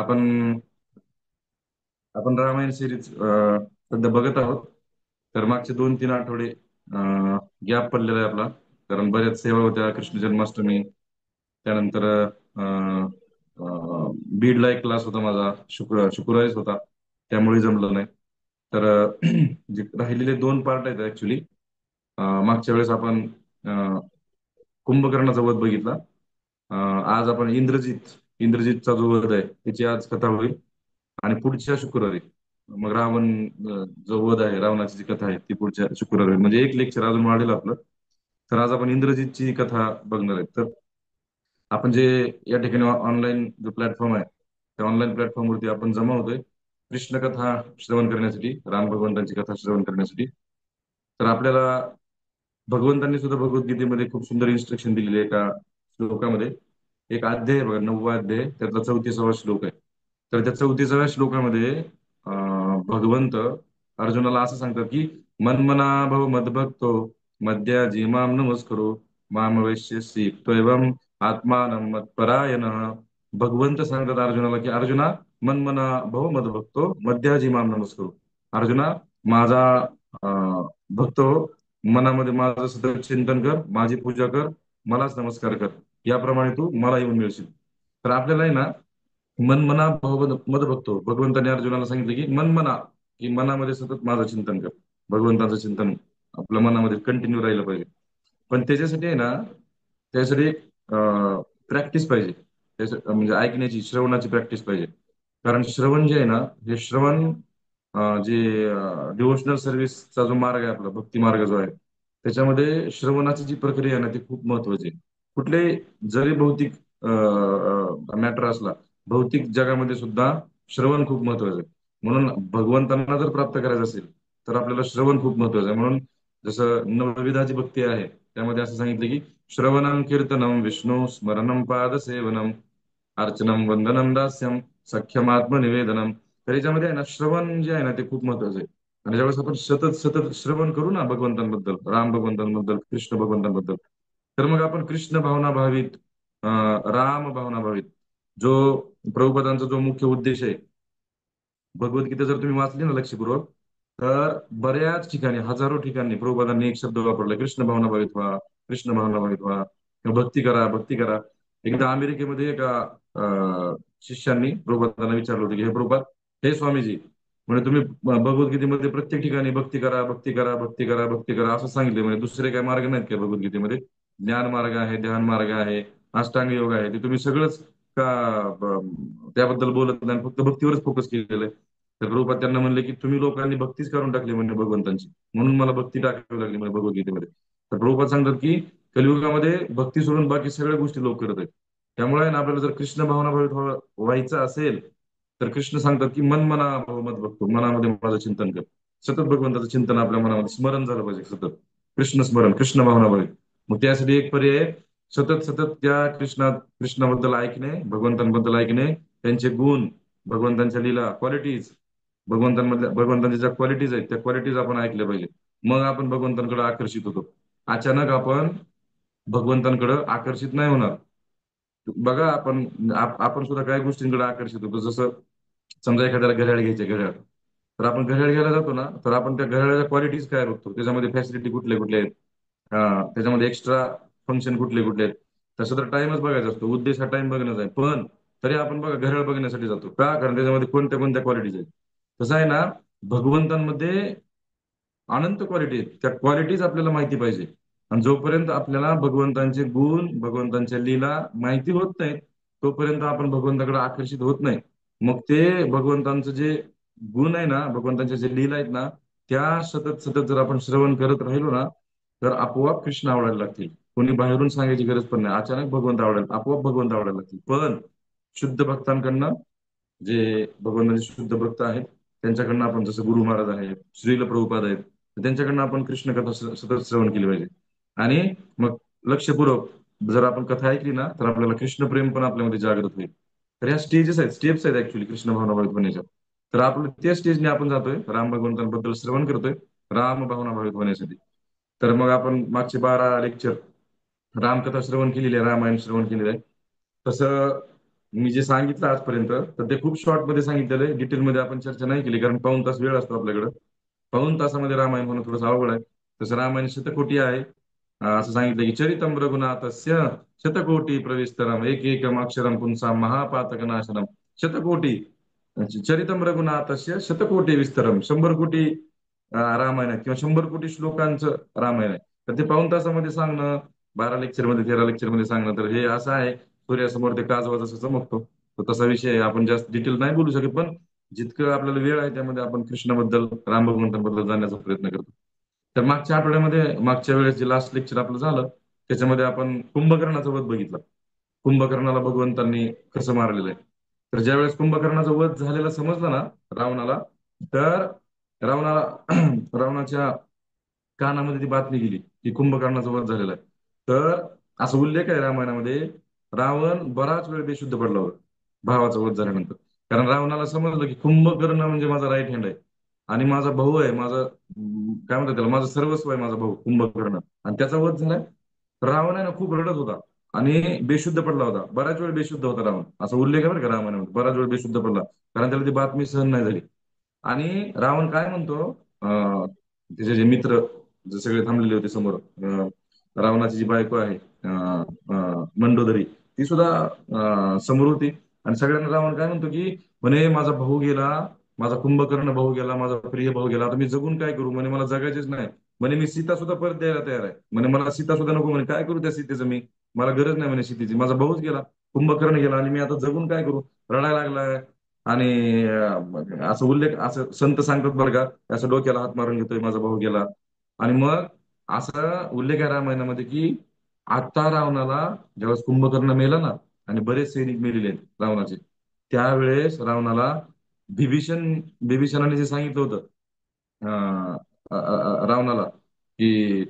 आपण आपण रामायण सिरीज सध्या बघत आहोत. तर मागचे 2-3 आठवडे गॅप पडलेला आहे आपला. कारण बऱ्याच सेवा होत्या, कृष्ण जन्माष्टमी, त्यानंतर बीडला एक क्लास होता माझा, शुक्रवारीच होता, त्यामुळे जमलं नाही. तर जे राहिलेले 2 पार्ट आहेत ऍक्च्युली. मागच्या वेळेस आपण कुंभकर्णाचा वध बघितला. आज आपण इंद्रजितचा जो वध आहे त्याची आज कथा होईल. आणि पुढच्या शुक्रवारी मग जो वध आहे, रावणाची जी कथा आहे ती पुढच्या शुक्रवारी होईल. म्हणजे एक लेक्चर अजून वाढेल आपलं. तर आज आपण इंद्रजितची कथा बघणार आहे. तर आपण जे या ठिकाणी ऑनलाईन जो प्लॅटफॉर्म आहे, त्या ऑनलाईन प्लॅटफॉर्मवरती आपण जमा होतोय कृष्ण कथा श्रवण करण्यासाठी, राम भगवंतांची कथा श्रवण करण्यासाठी. तर आपल्याला भगवंतांनी सुद्धा भगवद्गीतेमध्ये खूप सुंदर इन्स्ट्रक्शन दिलेले आहे एका श्लोकामध्ये. एक अध्याय आहे बघा, 9वा अध्याय, त्यातला 34वा श्लोक आहे. तर त्या 34व्या श्लोकामध्ये भगवंत अर्जुनाला असं सांगतात की मन्मना भव मद्भक्तो मद्याजी माम नमस्करो माम वैश्यसी त्वयं आत्मानं मत्परायण. भगवंत सांगतात अर्जुनाला की अर्जुना, मन्मना भव मद्भक्तो मद्याजी माम नमस्करो. अर्जुना, माझा भक्त हो, मनामध्ये माझं सतत चिंतन कर, माझी पूजा कर, मलाच नमस्कार कर. याप्रमाणे तू मला येऊन मिळशील. तर आपल्याला आहे ना, मनमना भगवत मद बघतो, भगवंताने अर्जुनाला सांगितलं की मनमना, की मनामध्ये सतत माझं चिंतन कर. भगवंताचं चिंतन आपल्या मनामध्ये कंटिन्यू राहिलं पाहिजे. पण त्याच्यासाठी आहे ना, त्यासाठी प्रॅक्टिस पाहिजे. म्हणजे ऐकण्याची, श्रवणाची प्रॅक्टिस पाहिजे. कारण श्रवण जे आहे ना, हे श्रवण जे डिव्होशनल सर्व्हिसचा जो मार्ग आहे आपला, भक्ती मार्ग जो आहे, त्याच्यामध्ये श्रवणाची जी प्रक्रिया आहे ना, ती खूप महत्वाची आहे. कुठले जरी भौतिक मॅटर असला, भौतिक जगामध्ये सुद्धा श्रवण खूप महत्वाचं आहे. म्हणून भगवंतांना जर प्राप्त करायचं असेल तर आपल्याला श्रवण खूप महत्वाचं आहे. म्हणून जसं नवविधाची भक्ती आहे, त्यामध्ये असं सांगितलं की श्रवणम कीर्तनम विष्णू स्मरणम पाद सेवनम अर्चनम वंदनम दास्यम सख्यम आत्मनिवेदनम. तर याच्यामध्ये आहे ना, श्रवण जे आहे ना ते खूप महत्वाचं आहे. आणि ज्यावेळेस आपण सतत सतत श्रवण करू ना भगवंतांबद्दल, राम भगवंतांबद्दल, कृष्ण भगवंतांबद्दल, तर मग आपण कृष्ण भावना भावित, राम भावना भावित, जो प्रभुपदांचा जो मुख्य उद्देश आहे, भगवद्गीता जर तुम्ही वाचली ना लक्षपूर्वक, तर बऱ्याच ठिकाणी, हजारो ठिकाणी प्रभुपादांनी एक शब्द वापरला, कृष्ण भावना भावित व्हा, कृष्ण भावना भावित व्हा, किंवा भक्ती करा, भक्ती करा. एकदा अमेरिकेमध्ये एका शिष्यांनी प्रभुपादांना विचारलं होतं की हे प्रभुपाद, हे स्वामीजी, म्हणजे तुम्ही भगवद्गीतेमध्ये प्रत्येक ठिकाणी भक्ती करा, भक्ती करा, भक्ती करा, भक्ती करा असं सांगितले, म्हणजे दुसरे काही मार्ग नाहीत का भगवद्गीतेमध्ये? ज्ञान मार्ग आहे, ध्यान मार्ग आहे, अष्टांग योग आहे, ते तुम्ही सगळंच का त्याबद्दल बोलत नाही, फक्त भक्तीवरच फोकस केलेलं आहे? तर प्रभुपाद त्यांना म्हणले की तुम्ही लोकांनी भक्तीच करून टाकली म्हणजे भगवंतांची, म्हणून मला भक्ती टाकावी लागली म्हणजे भगवद्गीतेमध्ये. तर प्रभुपाद सांगतात की कलियुगामध्ये भक्ती सोडून बाकी सगळ्या गोष्टी लोक करत आहेत. त्यामुळे आहे ना, आपल्याला जर कृष्ण भावना भावित व्हायचं असेल, तर कृष्ण सांगतात की मन मना भाव मत बघतो, मनामध्ये माझं चिंतन कर. सतत भगवंताचं चिंतन आपल्या मनामध्ये स्मरण झालं पाहिजे, सतत कृष्ण स्मरण, कृष्ण भावना भावित. मग त्यासाठी एक पर्याय आहे, सतत सतत त्या कृष्णाबद्दल ऐकणे, भगवंतांबद्दल ऐकणे, त्यांचे गुण, भगवंतांच्या लीला, क्वालिटीज, भगवंतांच्या ज्या क्वालिटीज आहेत त्या क्वालिटीज आपण ऐकल्या पाहिजे. मग आपण भगवंतांकडे आकर्षित होतो. अचानक आपण भगवंतांकडे आकर्षित नाही होणार. बघा, आपण सुद्धा काही गोष्टींकडे आकर्षित होतो. जसं समजा एखाद्याला घड्याळ घ्यायचे, घड्याळ, तर आपण घड्याळ घ्यायला जातो ना, तर आपण त्या घड्याळाच्या क्वालिटीज काय बघतो, त्याच्यामध्ये फॅसिलिटी कुठले कुठले आहेत, त्याच्यामध्ये एक्स्ट्रा फंक्शन कुठले कुठले आहेत. तसं तर टाइमच बघायचा असतो, उद्देश हा टाइम बघण्याचा आहे, पण तरी आपण बघा घड्याळ बघण्यासाठी जातो का? कारण त्याच्यामध्ये कोणत्या कोणत्या क्वालिटीज आहेत. तसं आहे ना, भगवंतांमध्ये अनंत क्वालिटी आहेत, त्या क्वालिटीज आपल्याला माहिती पाहिजे. आणि जोपर्यंत आपल्याला भगवंतांचे गुण, भगवंतांच्या लीला माहिती होत नाहीत, तोपर्यंत आपण भगवंताकडे आकर्षित होत नाही. मग ते भगवंतांचं जे गुण आहे ना, भगवंतांच्या जे लीला आहेत ना, त्या सतत सतत जर आपण श्रवण करत राहिलो ना, तर आपोआप कृष्ण आवडायला लागतील. कोणी बाहेरून सांगायची गरज पण नाही, अचानक भगवंत आवडायला, आपोआप भगवंत आवडायला लागतील. पण शुद्ध भक्तांकडनं, जे भगवंतांचे शुद्ध भक्त आहेत, त्यांच्याकडनं आपण, जसं गुरु महाराज आहेत, श्रील प्रभुपाद आहेत, तर त्यांच्याकडनं आपण कृष्ण कथा सतत श्रवण केली पाहिजे. आणि मग लक्षपूर्वक जर आपण कथा ऐकली ना, तर आपल्याला कृष्ण प्रेम पण आपल्यामध्ये जागृत होईल. तर ह्या स्टेप्स आहेत ऍक्च्युली कृष्ण भावना भावित होण्याच्या. तर आपलं त्या स्टेजने आपण जातोय, राम भगवंतांबद्दल श्रवण करतोय राम भावना भावित होण्यासाठी. तर मग आपण मागचे 12 लेक्चर रामकथा श्रवण केलेली आहे, रामायण श्रवण केलेलं आहे. तसं मी जे सांगितलं आजपर्यंत तर ते खूप शॉर्ट मध्ये सांगितलेलं आहे. डिटेलमध्ये आपण चर्चा नाही केली, कारण पाऊण तास वेळ असतो आपल्याकडे. पाऊण तासामध्ये रामायण होणं थोडंसं अवघड आहे. तसं रामायण शतकोटी आहे. असं सांगितलं की चरितं रघुनाथस्य शतकोटी प्रविस्तरम एक एकम अक्षरम पुंसा महापातक नाशनम. शतकोटी चरितं रघुनाथस्य शतकोटी विस्तरम, 100 कोटी रामायण आहे किंवा 100 कोटी श्लोकांचं रामायण आहे. तर ते पाऊण तासामध्ये सांगणं, 12 लेक्चरमध्ये 13 लेक्चरमध्ये सांगणं, तर हे असं आहे सूर्यासमोर ते काजवा जसं चमकतो, तो तसा विषय आहे. आपण जास्त डिटेल नाही बोलू शकत, पण जितकं आपल्याला वेळ आहे त्यामध्ये आपण कृष्णाबद्दल, राम भगवंतांबद्दल जाण्याचा प्रयत्न करतो. तर मागच्या आठवड्यामध्ये, मागच्या वेळेस जे लास्ट लेक्चर आपलं झालं त्याच्यामध्ये आपण कुंभकर्णाचा वध बघितला. कुंभकर्णाला भगवंतांनी कसं मारलेलं आहे. तर ज्यावेळेस कुंभकर्णाचा वध झालेला समजलं ना रावणाला, तर रावणाला रावणाच्या कानामध्ये ती बातमी गेली की कुंभकर्णाचा वध झालेला आहे. तर असा उल्लेख आहे रामायणामध्ये, रावण बराच वेळ बेशुद्ध पडला होता भावाचा वध झाल्यानंतर. कारण रावणाला समजलं की कुंभकर्ण म्हणजे माझा राईट हँड आहे आणि माझा भाऊ आहे, माझा काय म्हणतात त्याला, माझं सर्वस्व आहे माझा भाऊ कुंभकर्ण, आणि त्याचा वध झालाय. रावण आहे ना खूप रडत होता आणि बेशुद्ध पडला होता, बराच वेळ बेशुद्ध होता रावण, असा उल्लेख आहे बरं का रामायणामध्ये, बराच वेळ बेशुद्ध पडला कारण त्याला ती बातमी सहन नाही झाली. आणि रावण काय म्हणतो, त्याचे जे मित्र जे सगळे थांबलेले होते समोर, रावणाची जी बायको आहे मंडोदरी, ती सुद्धा समोर होती. आणि सगळ्यांना रावण काय म्हणतो की, म्हणे माझा भाऊ गेला, माझा कुंभकर्ण भाऊ गेला, माझा प्रिय भाऊ गेला, आता मी जगून काय करू, म्हणे मला जगायचेच नाही. म्हणे मी सीता सुद्धा परत द्यायला तयार आहे, म्हणे मला सीता सुद्धा नको, म्हणे काय करू त्या सीतेचं मी, मला गरज नाही म्हणे सीतेची, माझा भाऊच गेला, कुंभकर्ण गेला आणि मी आता जगून काय करू, रडायला लागलाय. आणि असं उल्लेख, असं संत सांगतात बरं का, असं डोक्याला हात मारून घेतोय माझा भाऊ गेला. आणि मग असा उल्लेख आहे रामायणामध्ये की आता रावणाला, ज्यावेळेस कुंभकर्ण मेला ना आणि बरेच सैनिक मेलेले आहेत रावणाचे, त्यावेळेस रावणाला बिभीषण बिभीषणाने जे सांगितलं होतं रावणाला की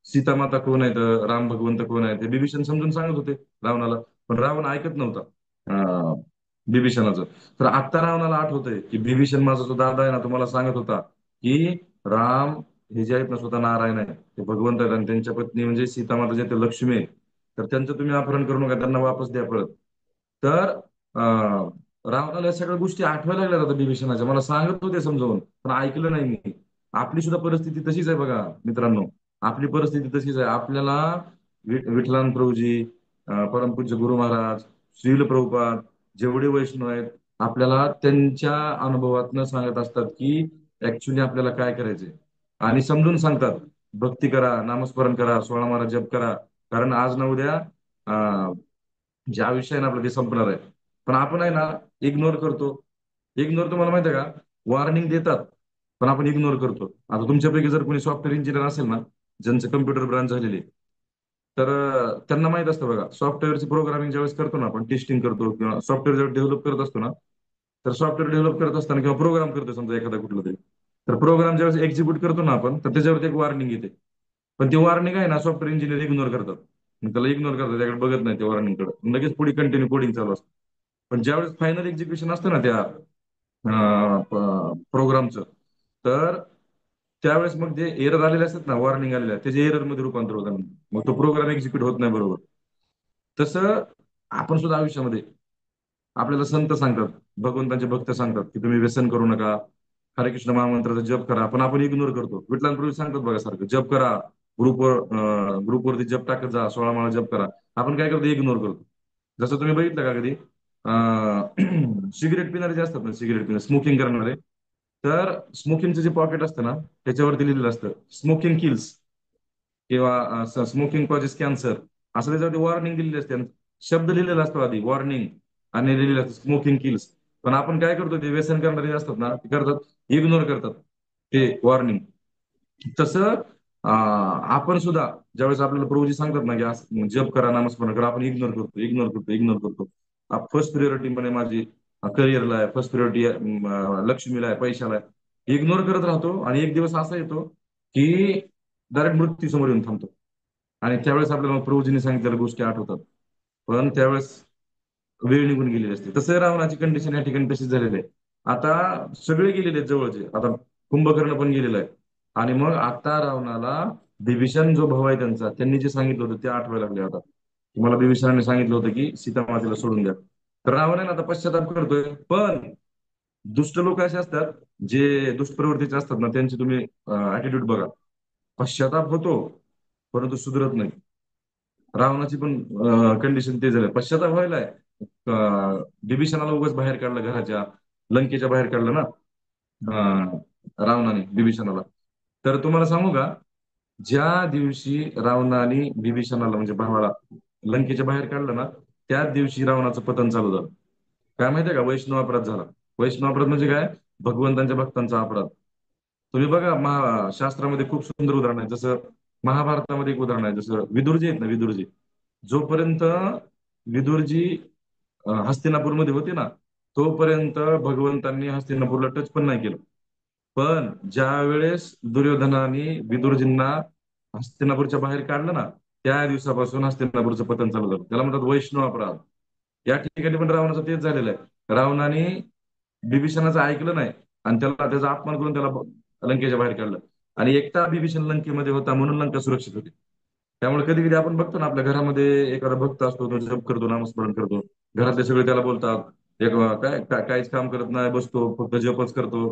सीतामाता कोण आहेत, राम भगवंत कोण आहेत, ते बिभीषण समजून सांगत होते रावणाला. पण रावण ऐकत नव्हता बिभीषणाचं. तर आत्ता रावणाला आठवतंय की बिभीषण माझा जो दादा आहे ना, तुम्हाला सांगत होता की राम हे जे आहेत ना स्वतः नारायण आहे, ते भगवंत आहेत, आणि त्यांच्या पत्नी म्हणजे सीतामाता जे ते लक्ष्मी आहे, तर त्यांचं तुम्ही अपहरण करू नका, त्यांना वापस द्या परत. तर रावणाला या सगळ्या गोष्टी आठवायला लागल्या आता बिभीषणाच्या, मला सांगत होते समजावून, पण ऐकलं नाही मी. आपली सुद्धा परिस्थिती तशीच आहे बघा मित्रांनो, आपली परिस्थिती तशीच आहे. आपल्याला विठ्ठलान प्रभूजी, परमपूज्य गुरु महाराज, श्रील प्रभुपाद, जेवढे वैष्णव आहेत, आपल्याला त्यांच्या अनुभवातनं सांगत असतात की ऍक्च्युली आपल्याला काय करायचंय, आणि समजून सांगतात. भक्ती करा, नामस्मरण करा, 16 माळा जप करा, कारण आज ना उद्या जे आयुष्य आहे ना आपलं ते संपणार आहे. पण आपण आहे ना इग्नोर करतो. इग्नोर, तुम्हाला माहिती आहे का, वॉर्निंग देतात पण आपण इग्नोर करतो. आता तुमच्यापैकी जर कोणी सॉफ्टवेअर इंजिनियर असेल ना, ज्यांचं कम्प्युटर ब्रांच झालेली आहे, तर त्यांना माहित असतं बघा, सॉफ्टवेअरची प्रोग्रामिंग ज्यावेळेस करतो ना आपण, टेस्टिंग करतो किंवा सॉफ्टवेअर जेव्हा डेव्हलप करत असतो ना, तर सॉफ्टवेअर डेव्हलप करत असताना किंवा प्रोग्राम करतो समजा एखादा कुठला तरी, तर प्रोग्राम ज्यावेळेस एक्झिक्यूट करतो ना आपण, तर त्याच्यावरती एक वॉर्निंग येते. पण ती वॉर्निंग आहे ना सॉफ्टवेअर इंजिनियर इग्नोर करतात. मग त्याला इग्नोर करतात, त्याकडे बघत नाही त्या वॉर्निंगकडे, लगेच पुढे कंटिन्यू कोडिंग चालू असतं. पण ज्यावेळेस फायनल एक्झिक्युशन असतं ना त्या प्रोग्रामचं, तर त्यावेळेस मग जे एरर आलेले असतात ना, वॉर्निंग आलेल्या, त्याचे एरर मध्ये रूपांतर होतं, मग तो प्रोग्राम एक्झिक्यूट होत नाही बरोबर. तसं आपण सुद्धा आयुष्यामध्ये, आपल्याला संत सांगतात, भगवंतांचे भक्त सांगतात की तुम्ही व्यसन करू नका, हरे कृष्ण महामंत्राचा जप करा, पण आपण इग्नोर करतो. विठ्ठलांपूर्वी सांगतात बघा सारखं, जप करा, ग्रुपवर ग्रुपवरती जप टाकत जा, 16 माळा जप करा, आपण काय करतो, इग्नोर करतो. जसं तुम्ही बघितलं का कधी सिगरेट पिणारे जे असतात ना, सिगरेट पिणारे, स्मोकिंग करणारे, तर स्मोकिंगचं जे पॉकेट असतं ना, त्याच्यावरती लिहिलेलं असतं स्मोकिंग किल्स, किंवा स्मोकिंग कॉजेस कॅन्सर, असं त्याच्यावरती वॉर्निंग दिलेली असते. आणि शब्द लिहिलेला असतो आधी वॉर्निंग, आणि लिहिलेलं असतं स्मोकिंग किल्स. पण आपण काय करतो, ते व्यसन करणारे जे असतात ना, ते करतात, इग्नोर करतात ते वॉर्निंग. तसं आपण सुद्धा ज्यावेळेस आपल्याला प्रभूजी सांगतात ना की असं जप करा, नामस्मरण करा, आपण इग्नोर करतो, इग्नोर करतो, इग्नोर करतो. फर्स्ट प्रिऑरिटी म्हणे माझी करिअरला आहे, फर्स्ट प्रिऑरिटी लक्ष्मीला आहे, पैशाला आहे, इग्नोर करत राहतो. आणि एक दिवस असा येतो की डायरेक्ट मृत्यू समोर येऊन थांबतो. आणि त्यावेळेस आपल्याला प्रभूजीने सांगितलेल्या गोष्टी आठवतात, पण त्यावेळेस वेळ निघून गेलेली असते. तसं रावणाची कंडिशन या ठिकाणी तशीच झालेली आहे. आता सगळे गेलेले आहेत जवळचे, आता कुंभकर्ण पण गेलेला आहे. आणि मग आता रावणाला बिभीषण जो भाऊ आहे त्यांचा, त्यांनी जे सांगितलं होतं ते आठवायला लागले आता, तुम्हाला बिभीषणाने सांगितलं होतं की सीता मातेला सोडून द्या. तर रावण आहे ना आता पश्चाताप करतोय. पण दुष्ट लोक असे असतात, जे दुष्प्रवृत्तीचे असतात ना, त्यांची तुम्ही ऍटिट्यूड बघा. पश्चाताप होतो, परंतु सुधरत नाही. रावणाची पण कंडिशन ते झालं, पश्चाताप व्हायलाय. बिभीषणाला उगाच बाहेर काढलं घराच्या, लंकेच्या बाहेर काढलं ना रावणाने बिभीषणाला. तर तुम्हाला सांगू का, ज्या दिवशी रावणाने बिभीषणाला म्हणजे भावाला लंकेच्या बाहेर काढलं ना, त्याच दिवशी रावणाचं पतन चालू झालं. काय माहितीये का, वैष्णव अपराध झाला. वैष्णव अपराध म्हणजे काय? भगवंतांच्या भक्तांचा अपराध. तुम्ही बघा शास्त्रामध्ये खूप सुंदर उदाहरण आहे. जसं महाभारतामध्ये एक उदाहरण आहे, जसं विदुरजी आहेत ना, विदुरजी. जोपर्यंत विदुरजी हस्तिनापूरमध्ये होते ना, तोपर्यंत भगवंतांनी हस्तिनापूरला टच पण नाही केलं. पण ज्या वेळेस दुर्योधनाने विदुरजींना हस्तिनापूरच्या बाहेर काढलं ना, त्या दिवसापासून हस्तिनापूरचं पतन चालू झालं. त्याला म्हणतात वैष्णव अपराध. या ठिकाणी पण रावणाचं तेच झालेलं आहे. रावणाने बिभीषणाचं ऐकलं नाही आणि त्याचा अपमान करून त्याला लंकेच्या बाहेर काढलं. आणि एकटा बिभीषण लंकेमध्ये होता म्हणून लंका सुरक्षित होती. त्यामुळे कधी कधी आपण बघतो ना, आपल्या घरामध्ये एखादा भक्त असतो, तो जप करतो, नामस्मरण करतो. घरातले सगळे त्याला बोलतात एक काहीच काम करत नाही, बसतो फक्त जपच करतो.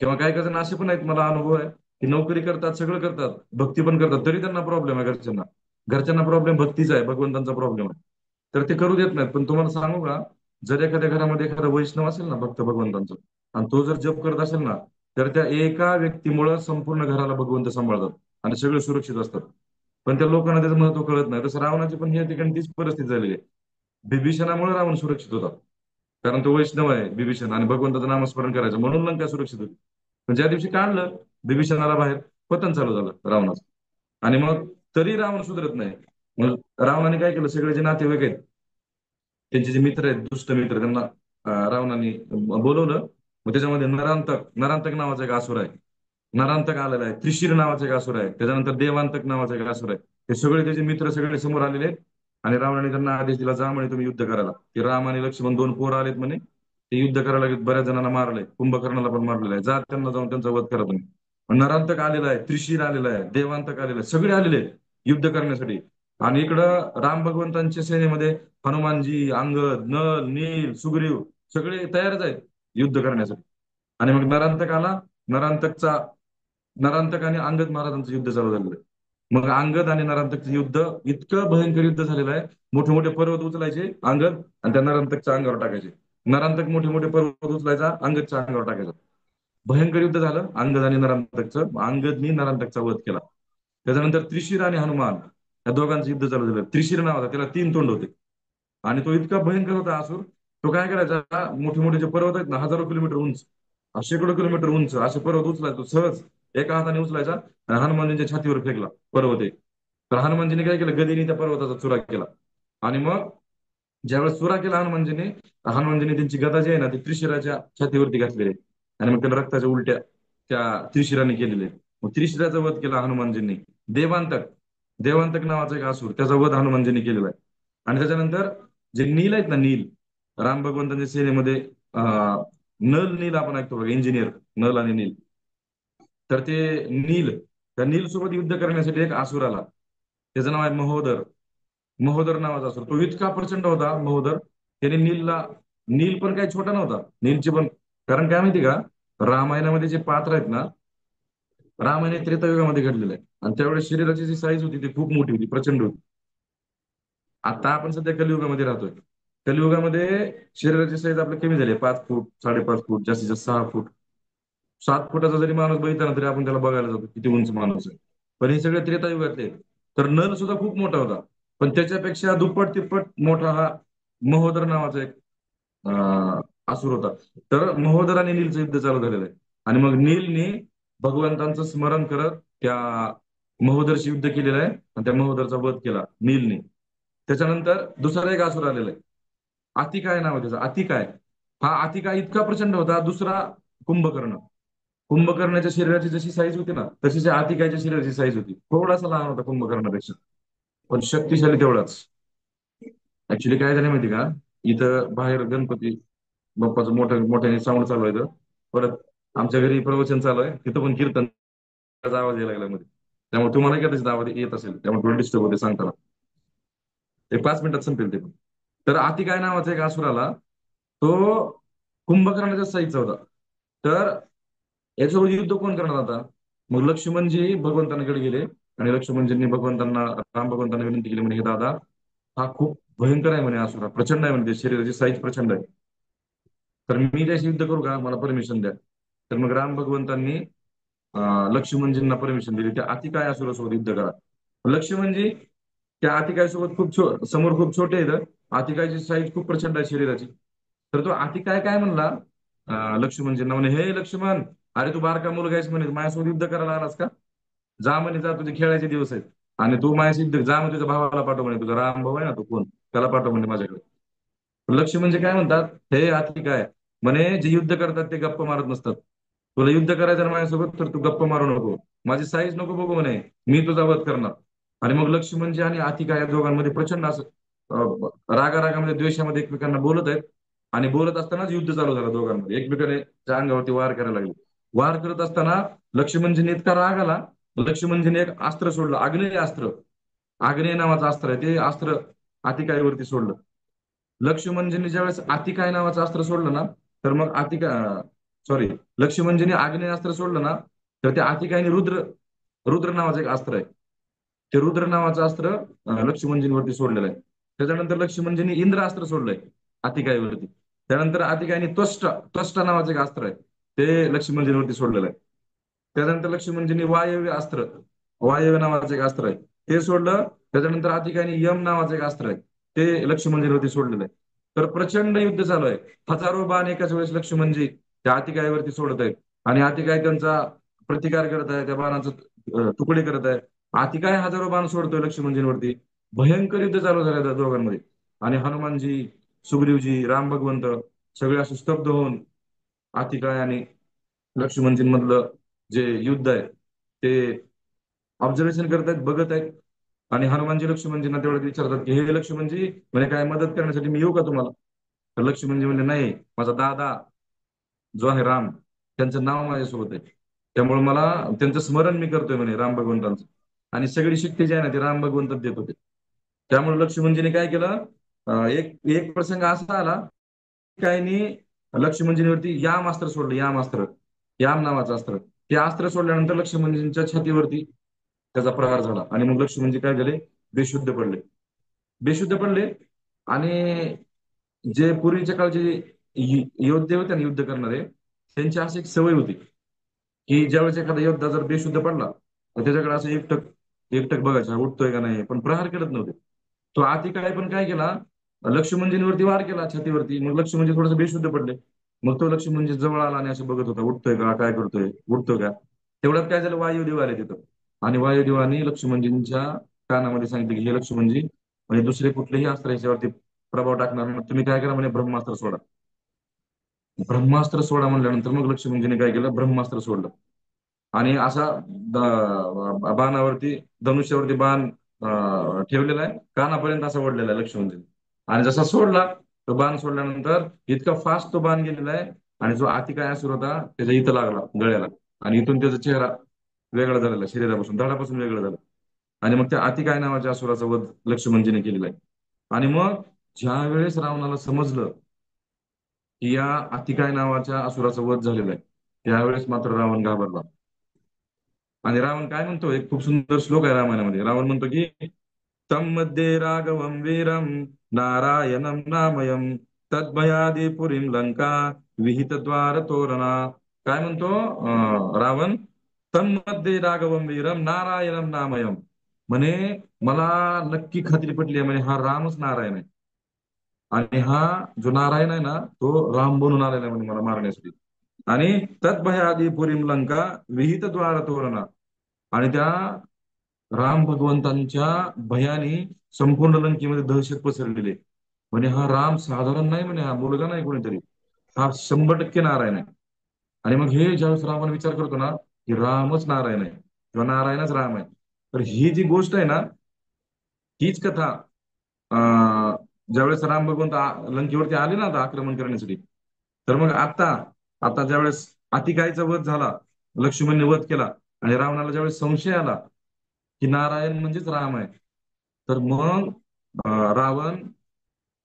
किंवा काही जण असे पण आहेत, मला अनुभव आहे, की नोकरी करतात, सगळं करतात, भक्ती पण करतात, तरी त्यांना प्रॉब्लेम आहे घरच्यांना. घरच्यांना प्रॉब्लेम भक्तीचा आहे, भगवंतांचा प्रॉब्लेम आहे. तर ते करू देत नाहीत. पण तुम्हाला सांगू का, जर एखाद्या घरामध्ये एखादा वैष्णव असेल ना, भक्त भगवंतांचा, आणि तो जर जप करत असेल ना, तर त्या एका व्यक्तीमुळे संपूर्ण घराला भगवंत सांभाळतात आणि सगळे सुरक्षित असतात. पण त्या लोकांना त्याचं महत्व कळत नाही. तसं रावणाची पण या ठिकाणी तीच परिस्थिती झालेली आहे. बिभीषणामुळे रावण सुरक्षित होता, कारण तो वैष्णव आहे बिभीषण, आणि भगवंताचं नामस्मरण करायचं म्हणून लंका सुरक्षित होती. पण ज्या दिवशी काढलं बिभीषणाला बाहेर, पतन चालू झालं रावणाचं. आणि मग तरी रावण सुधरत नाही. मग रावणाने काय केलं, सगळे जे नातेवाईक आहेत, त्यांचे जे मित्र आहेत, दुष्ट मित्र, त्यांना रावणाने बोलवलं. मग त्याच्यामध्ये नरांतक नरांतक नावाचा एक असुर आहे. नरांतक आलेला आहे. त्रिशिर नावाचा एक असुर आहे. त्याच्यानंतर देवांतक नावाचा एक असुर आहे. हे सगळे त्याचे मित्र सगळे समोर आलेले आहेत. आणि रावणाने त्यांना आदेश दिला, जा म्हणे तुम्ही युद्ध करायला. ते राम आणि लक्ष्मण दोन पोरं आलेत म्हणे, ते युद्ध करायला लागलेत. बऱ्याच जणांना मारलंय, कुंभकर्णाला पण मारलेलं आहे. जा त्यांना जाऊन त्यांचा वध करा तुम्ही. मग नरांतक आलेला आहे, त्रिशिर आलेला आहे, देवांतक आलेला आहे, सगळे आलेले आहेत युद्ध करण्यासाठी. आणि इकडं राम भगवंतांच्या सेनेमध्ये हनुमानजी, अंगद, नल, नील, सुग्रीव सगळे तयारच आहेत युद्ध करण्यासाठी. आणि मग नरांतक आला. नरांतकचा नरांतक आणि अंगद महाराजांचं युद्ध चालू झालेलं आहे. मग अंगद आणि नरांतकचं युद्ध इतकं भयंकर युद्ध झालेलं आहे. मोठे मोठे पर्वत उचलायचे अंगद आणि त्या नरांतकच्या अंगावर टाकायचे. नरांतक मोठे मोठे पर्वत उचलायचा, अंगदच्या अंगावर टाकायचा. भयंकर युद्ध झालं अंगद आणि नरांतकचं. अंगदनी नरांतकचा वध केला. त्याच्यानंतर त्रिशिर आणि हनुमान या दोघांचं युद्ध चालू झालं. त्रिशिर नाव होता, त्याला तीन तोंड होते. आणि तो इतका भयंकर होता असुर. तो काय करायचा, मोठे मोठे जे पर्वत आहेत ना, हजारो किलोमीटर उंच, शेकडो किलोमीटर उंच असे पर्वत उचलायचा तो सहज. एका हाताने उचलायचा आणि हनुमानजींच्या छातीवर फेकला पर्वत एक. तर हनुमानजीने काय केलं, गदेने त्या पर्वताचा चुरा केला. आणि मग ज्यावेळेस चुरा केला हनुमानजीने त्यांची गदा जी आहे ना, ती त्रिशिराच्या छातीवरती घातलेली आहे. आणि मग त्याला रक्ताच्या उलट्या त्या त्रिशिराने केलेले आहेत. मग त्रिशिराचा वध केला हनुमानजींनी. देवांतक देवांतक नावाचा एक असुर, त्याचा वध हनुमानजींनी केलेला आहे. आणि त्याच्यानंतर जे नील आहेत ना, नील, राम भगवंतांच्या सेनेमध्ये नल नील आपण ऐकतो बघा, इंजिनियर नल आणि नील. तर ते नील, त्या नील सोबत युद्ध करण्यासाठी एक असुर आला. त्याचं नाव आहे महोदर. महोदर नावाचा असुर, तो इतका प्रचंड होता महोदर. त्याने नील पण काही छोटा नव्हता, नीलचे पण. कारण काय माहिती का, रामायणामध्ये जे पात्र आहेत ना, रामायण हे त्रेतायुगामध्ये घडलेलं आहे. आणि त्यावेळेस शरीराची जी साईज होती ती खूप मोठी होती, प्रचंड होती. आता आपण सध्या कलियुगामध्ये राहतोय. कलियुगामध्ये शरीराची साईज आपली कमी झाली आहे, 5 फूट, 5.5 फूट, जास्तीत जास्त 6 फूट. 7 फुटाचा जरी माणूस बघितला ना, तरी आपण त्याला बघायला जातो किती उंच माणूस आहे. पण हे सगळे त्रेतायुगातले आहेत. तर नल सुद्धा खूप मोठा होता. पण त्याच्यापेक्षा दुप्पट तिप्पट मोठा हा महोदर नावाचा एक असुर होता. तर महोदर आणि नीलचं युद्ध चालू झालेलं आहे. आणि मग नीलने भगवंतांचं स्मरण करत त्या महोदरशी युद्ध केलेलं आहे आणि त्या महोदरचा वध केला नीलने. त्याच्यानंतर दुसरा एक असुर आलेला आहे, अतिकाय नाव आहे त्याचं, अतिकाय. हा अतिकाय इतका प्रचंड होता. दुसरा कुंभकर्ण. कुंभकर्णाच्या शरीराची जशी साईज होती ना, तशी त्या अतिकायच्या शरीराची साईज होती. थोडासा लहान होता कुंभकर्णापेक्षा, पण शक्तिशाली तेवढाच. ऍक्च्युली काय झालं माहिती का, इथं बाहेर गणपती बाप्पाचं मोठ्याने साऊंड चालू आहे इथं. परत आमच्या घरी प्रवचन चालू आहे, तिथं पण कीर्तनाचा आवाज यायला लागला मध्ये. त्यामुळे तुम्हाला काय त्याचा आवाज येत असेल, त्यामुळे थोडं डिस्टर्ब होते सांगताना. एक 5 मिनिटात संपेल ते पण. तर अतिकाय नावाचा एक असुर आला. तो कुंभकर्णाच्या साईजचा होता. तर याच्यावर युद्ध कोण करणार आता? मग लक्ष्मणजी भगवंतांकडे गेले आणि लक्ष्मणजींनी राम भगवंतांना विनंती केली म्हणे, हे दादा, हा खूप भयंकर आहे म्हणे, असुर प्रचंड आहे म्हणे, त्याच्या शरीराची साईज प्रचंड आहे. तर मी त्याशी युद्ध करू का? मला परमिशन द्या. तर मग राम भगवंतांनी लक्ष्मणजींना परमिशन दिली, त्या अतिकाय असुरासोबत युद्ध करा. लक्ष्मणजी त्या अतिकायसोबत समोर खूप छोटे आहेत. अतिकायची साईज खूप प्रचंड आहे शरीराची. तर तो अतिकाय काय म्हणला लक्ष्मणजींना, म्हणे, हे लक्ष्मण, अरे तू बारका मुलगा आहेस म्हणे, माझ्यासोबत युद्ध करायला आलास का? जा म्हणे, जा, तुझे खेळायचे दिवस आहेत. आणि तू माझ्याशी युद्ध जा म्हणे, तुझ्या भावाला पाठव म्हणे, तुझा राम भाऊ आहे ना तो कोण, त्याला पाठव म्हणे माझ्याकडे. लक्ष्मण म्हणजे काय म्हणतात, हे आती काय म्हणे, जे युद्ध करतात ते गप्प मारत नसतात. तुला युद्ध करायचं ना माझ्यासोबत, तर तू गप्प मारू नको, माझी साईज नको बघू म्हणे, मी तुझा वध करणार. आणि मग लक्ष्मणजी आणि आतिका या दोघांमध्ये प्रचंड असं रागारागामध्ये द्वेषामध्ये एकमेकांना बोलत आहेत. आणि बोलत असतानाच युद्ध चालू झालं दोघांमध्ये, एकमेकांच्या अंगावरती वार करायला लागले. वार करत असताना लक्ष्मणजीने इतका राग आला, लक्ष्मणजीने एक अस्त्र सोडलं, आग्नेय अस्त्र. आग्नेय नावाचं अस्त्र आहे, ते अस्त्र आतिकाईवरती सोडलं. लक्ष्मणजींनी ज्यावेळेस आतिकाय नावाचं अस्त्र सोडलं ना, तर मग सॉरी, लक्ष्मणजींनी आग्नेयास्त्र सोडलं ना, तर त्या आतिकायने रुद्र रुद्र नावाचं एक अस्त्र आहे, ते रुद्र नावाचं अस्त्र लक्ष्मणजींवरती सोडलेलं आहे. त्याच्यानंतर लक्ष्मणजींनी इंद्रास्त्र सोडलंय आतिकायवरती. त्यानंतर आतिकायने त्वष्टा नावाचं एक अस्त्र आहे, ते लक्ष्मणजींवरती सोडलेलं आहे. त्यानंतर लक्ष्मणजींनी वायव्य नावाचं एक अस्त्र आहे, ते सोडलं. त्याच्यानंतर आतिकायने यम नावाचं एक अस्त्र आहे, ते लक्ष्मणजींवरती सोडलेलं आहे. तर प्रचंड युद्ध चालू आहे. हजारो बाण एकाच वेळेस लक्ष्मणजी त्या आतिकायावरती सोडत आहेत. आणि आतिकाय त्यांचा प्रतिकार करत आहे, त्या बाणाचं तुकडे करत आहे. आतिकाय हजारो बाण सोडतोय लक्ष्मणजींवरती. भयंकर युद्ध चालू झालं त्या दोघांमध्ये. आणि हनुमानजी, सुग्रीवजी, राम भगवंत सगळे असे स्तब्ध होऊन आतिकाय आणि लक्ष्मणजींमधलं जे युद्ध आहे ते ऑब्झर्वेशन करतायत, बघत आहेत. आणि हनुमानजी लक्ष्मणजींना तेवढं विचारतात की, हे लक्ष्मणजी, म्हणे काय मदत करण्यासाठी मी येऊ का तुम्हाला? तर लक्ष्मणजी म्हणले, नाही, माझा दादा जो आहे राम, त्यांचं नाव माझ्यासोबत आहे, त्यामुळे मला त्यांचं स्मरण मी करतोय म्हणे, राम भगवंतांचं. आणि सगळी शक्ती जी आहे ना ती राम भगवंतच देत होते. त्यामुळे लक्ष्मणजीने काय केलं, एक एक प्रसंग असा आला, काहींनी लक्ष्मणजींवरती यामास्त्र सोडलं, यामास्त्र, याम नावाचं अस्त्र. ते अस्त्र सोडल्यानंतर लक्ष्मणजींच्या छातीवरती त्याचा प्रहार झाला आणि मग लक्ष्मणजी काय झाले, बेशुद्ध पडले. बेशुद्ध पडले. आणि जे पूर्वीच्या काळचे योद्धे होते ना, युद्ध करणारे, त्यांची अशी एक सवय होती की ज्यावेळेस एखादा योद्धा जर बेशुद्ध पडला तर त्याच्याकडे असं एकटक एकटक बघायचं, उठतोय का नाही, पण प्रहार करत नव्हते. तो आतिकाय पण काय केला, लक्ष्मणजींवरती वार केला छातीवरती. मग लक्ष्मणजी थोडेसे बेशुद्ध पडले. मग तो लक्ष्मणजी जवळ आला आणि असं बघत होता, उठतोय का, काय करतोय, उठतोय का. तेवढ्यात काय झालं, वायुदेव आले तिथं. आणि वायुदेवानी लक्ष्मणजींच्या कानामध्ये सांगितलं की, हे लक्ष्मणजी, म्हणजे दुसरे कुठलेही अस्त्र याच्यावरती प्रभाव टाकणार नाही, तुम्ही काय करा म्हणे, ब्रह्मास्त्र सोडा. ब्रह्मास्त्र सोडा म्हणल्यानंतर मग लक्ष्मणजीने काय केलं, ब्रह्मास्त्र सोडलं. आणि असा बाणावरती, धनुष्यावरती बाण ठेवलेला आहे, कानापर्यंत असा ओढलेला आहे लक्ष्मणजीने. आणि जसा सोडला, तो बाण सोडल्यानंतर इतका फास्ट तो बाण गेलेला आहे. आणि जो आतिकाय असुर होता त्याच्या इथं लागला गळ्याला. आणि इथून त्याचा चेहरा वेगळा झालेला, शरीरापासून, धडापासून वेगळं झालं. आणि मग त्या आतिकाय नावाच्या असुराचा वध लक्ष्मणजीने केलेला आहे. आणि मग ज्या वेळेस रावणाला समजलं की या आतिकाय नावाच्या असुराचा वध झालेला आहे, त्यावेळेस मात्र रावण घाबरला. आणि रावण काय म्हणतो, एक खूप सुंदर श्लोक आहे रामायणामध्ये. रावण म्हणतो की, तम मध्ये राघवम वीरम नारायणम नामयम तद्भयादी पुरीम लंका विहित द्वार तोरणा. काय म्हणतो रावण, तम मध्ये राघवम वीरम नारायणम नामयम, म्हणे मला नक्की खात्री पटली आहे म्हणे, हा रामच नारायण आहे. आणि हा जो नारायण आहे ना, तो राम बनून आलेला आहे म्हणे मला मारण्यासाठी. आणि तद्भयादी पुरीम लंका विहित द्वार तोरणा. आणि त्या राम भगवंतांच्या भयाने संपूर्ण लंकेमध्ये दहशत पसरलेली आहे. म्हणजे हा राम साधारण नाही म्हणे, हा मुलगा नाही कोणीतरी, हा 100% नारायण आहे. आणि मग हे ज्यावेळेस रावण विचार करतो ना की रामच नारायण आहे किंवा नारायणच राम आहे, तर ही जी गोष्ट आहे ना, हीच कथा ज्यावेळेस राम भगवंत लंकेवरती आले ना आता आक्रमण करण्यासाठी, तर मग आता आता ज्यावेळेस अतिकायचा वध झाला, लक्ष्मणने वध केला, आणि रावणाला ज्यावेळेस संशय आला की नारायण म्हणजेच राम आहे, तर मग रावण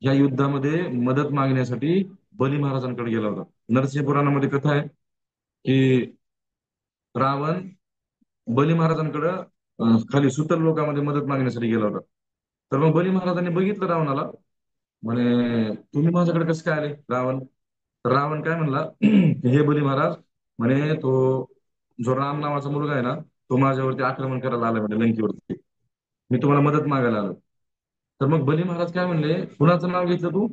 या युद्धामध्ये मदत मागण्यासाठी बली महाराजांकडे गेला होता. नरसिंह पुराणामध्ये कथा आहे की रावण बली महाराजांकडे खाली सुतर लोकांमध्ये मदत मागण्यासाठी गेला होता. तर मग बली महाराजांनी बघितलं रावणाला, म्हणे तुम्ही माझ्याकडे कसं काय आले रावण. तर रावण काय म्हणला की हे बली महाराज, म्हणे तो जो राम नावाचा मुलगा आहे ना, तो माझ्यावरती आक्रमण करायला आला म्हणजे लंकेवरती, मी तुम्हाला मदत मागायला आलो. तर मग बली महाराज काय म्हणले, कुणाचं नाव घेतलं तू,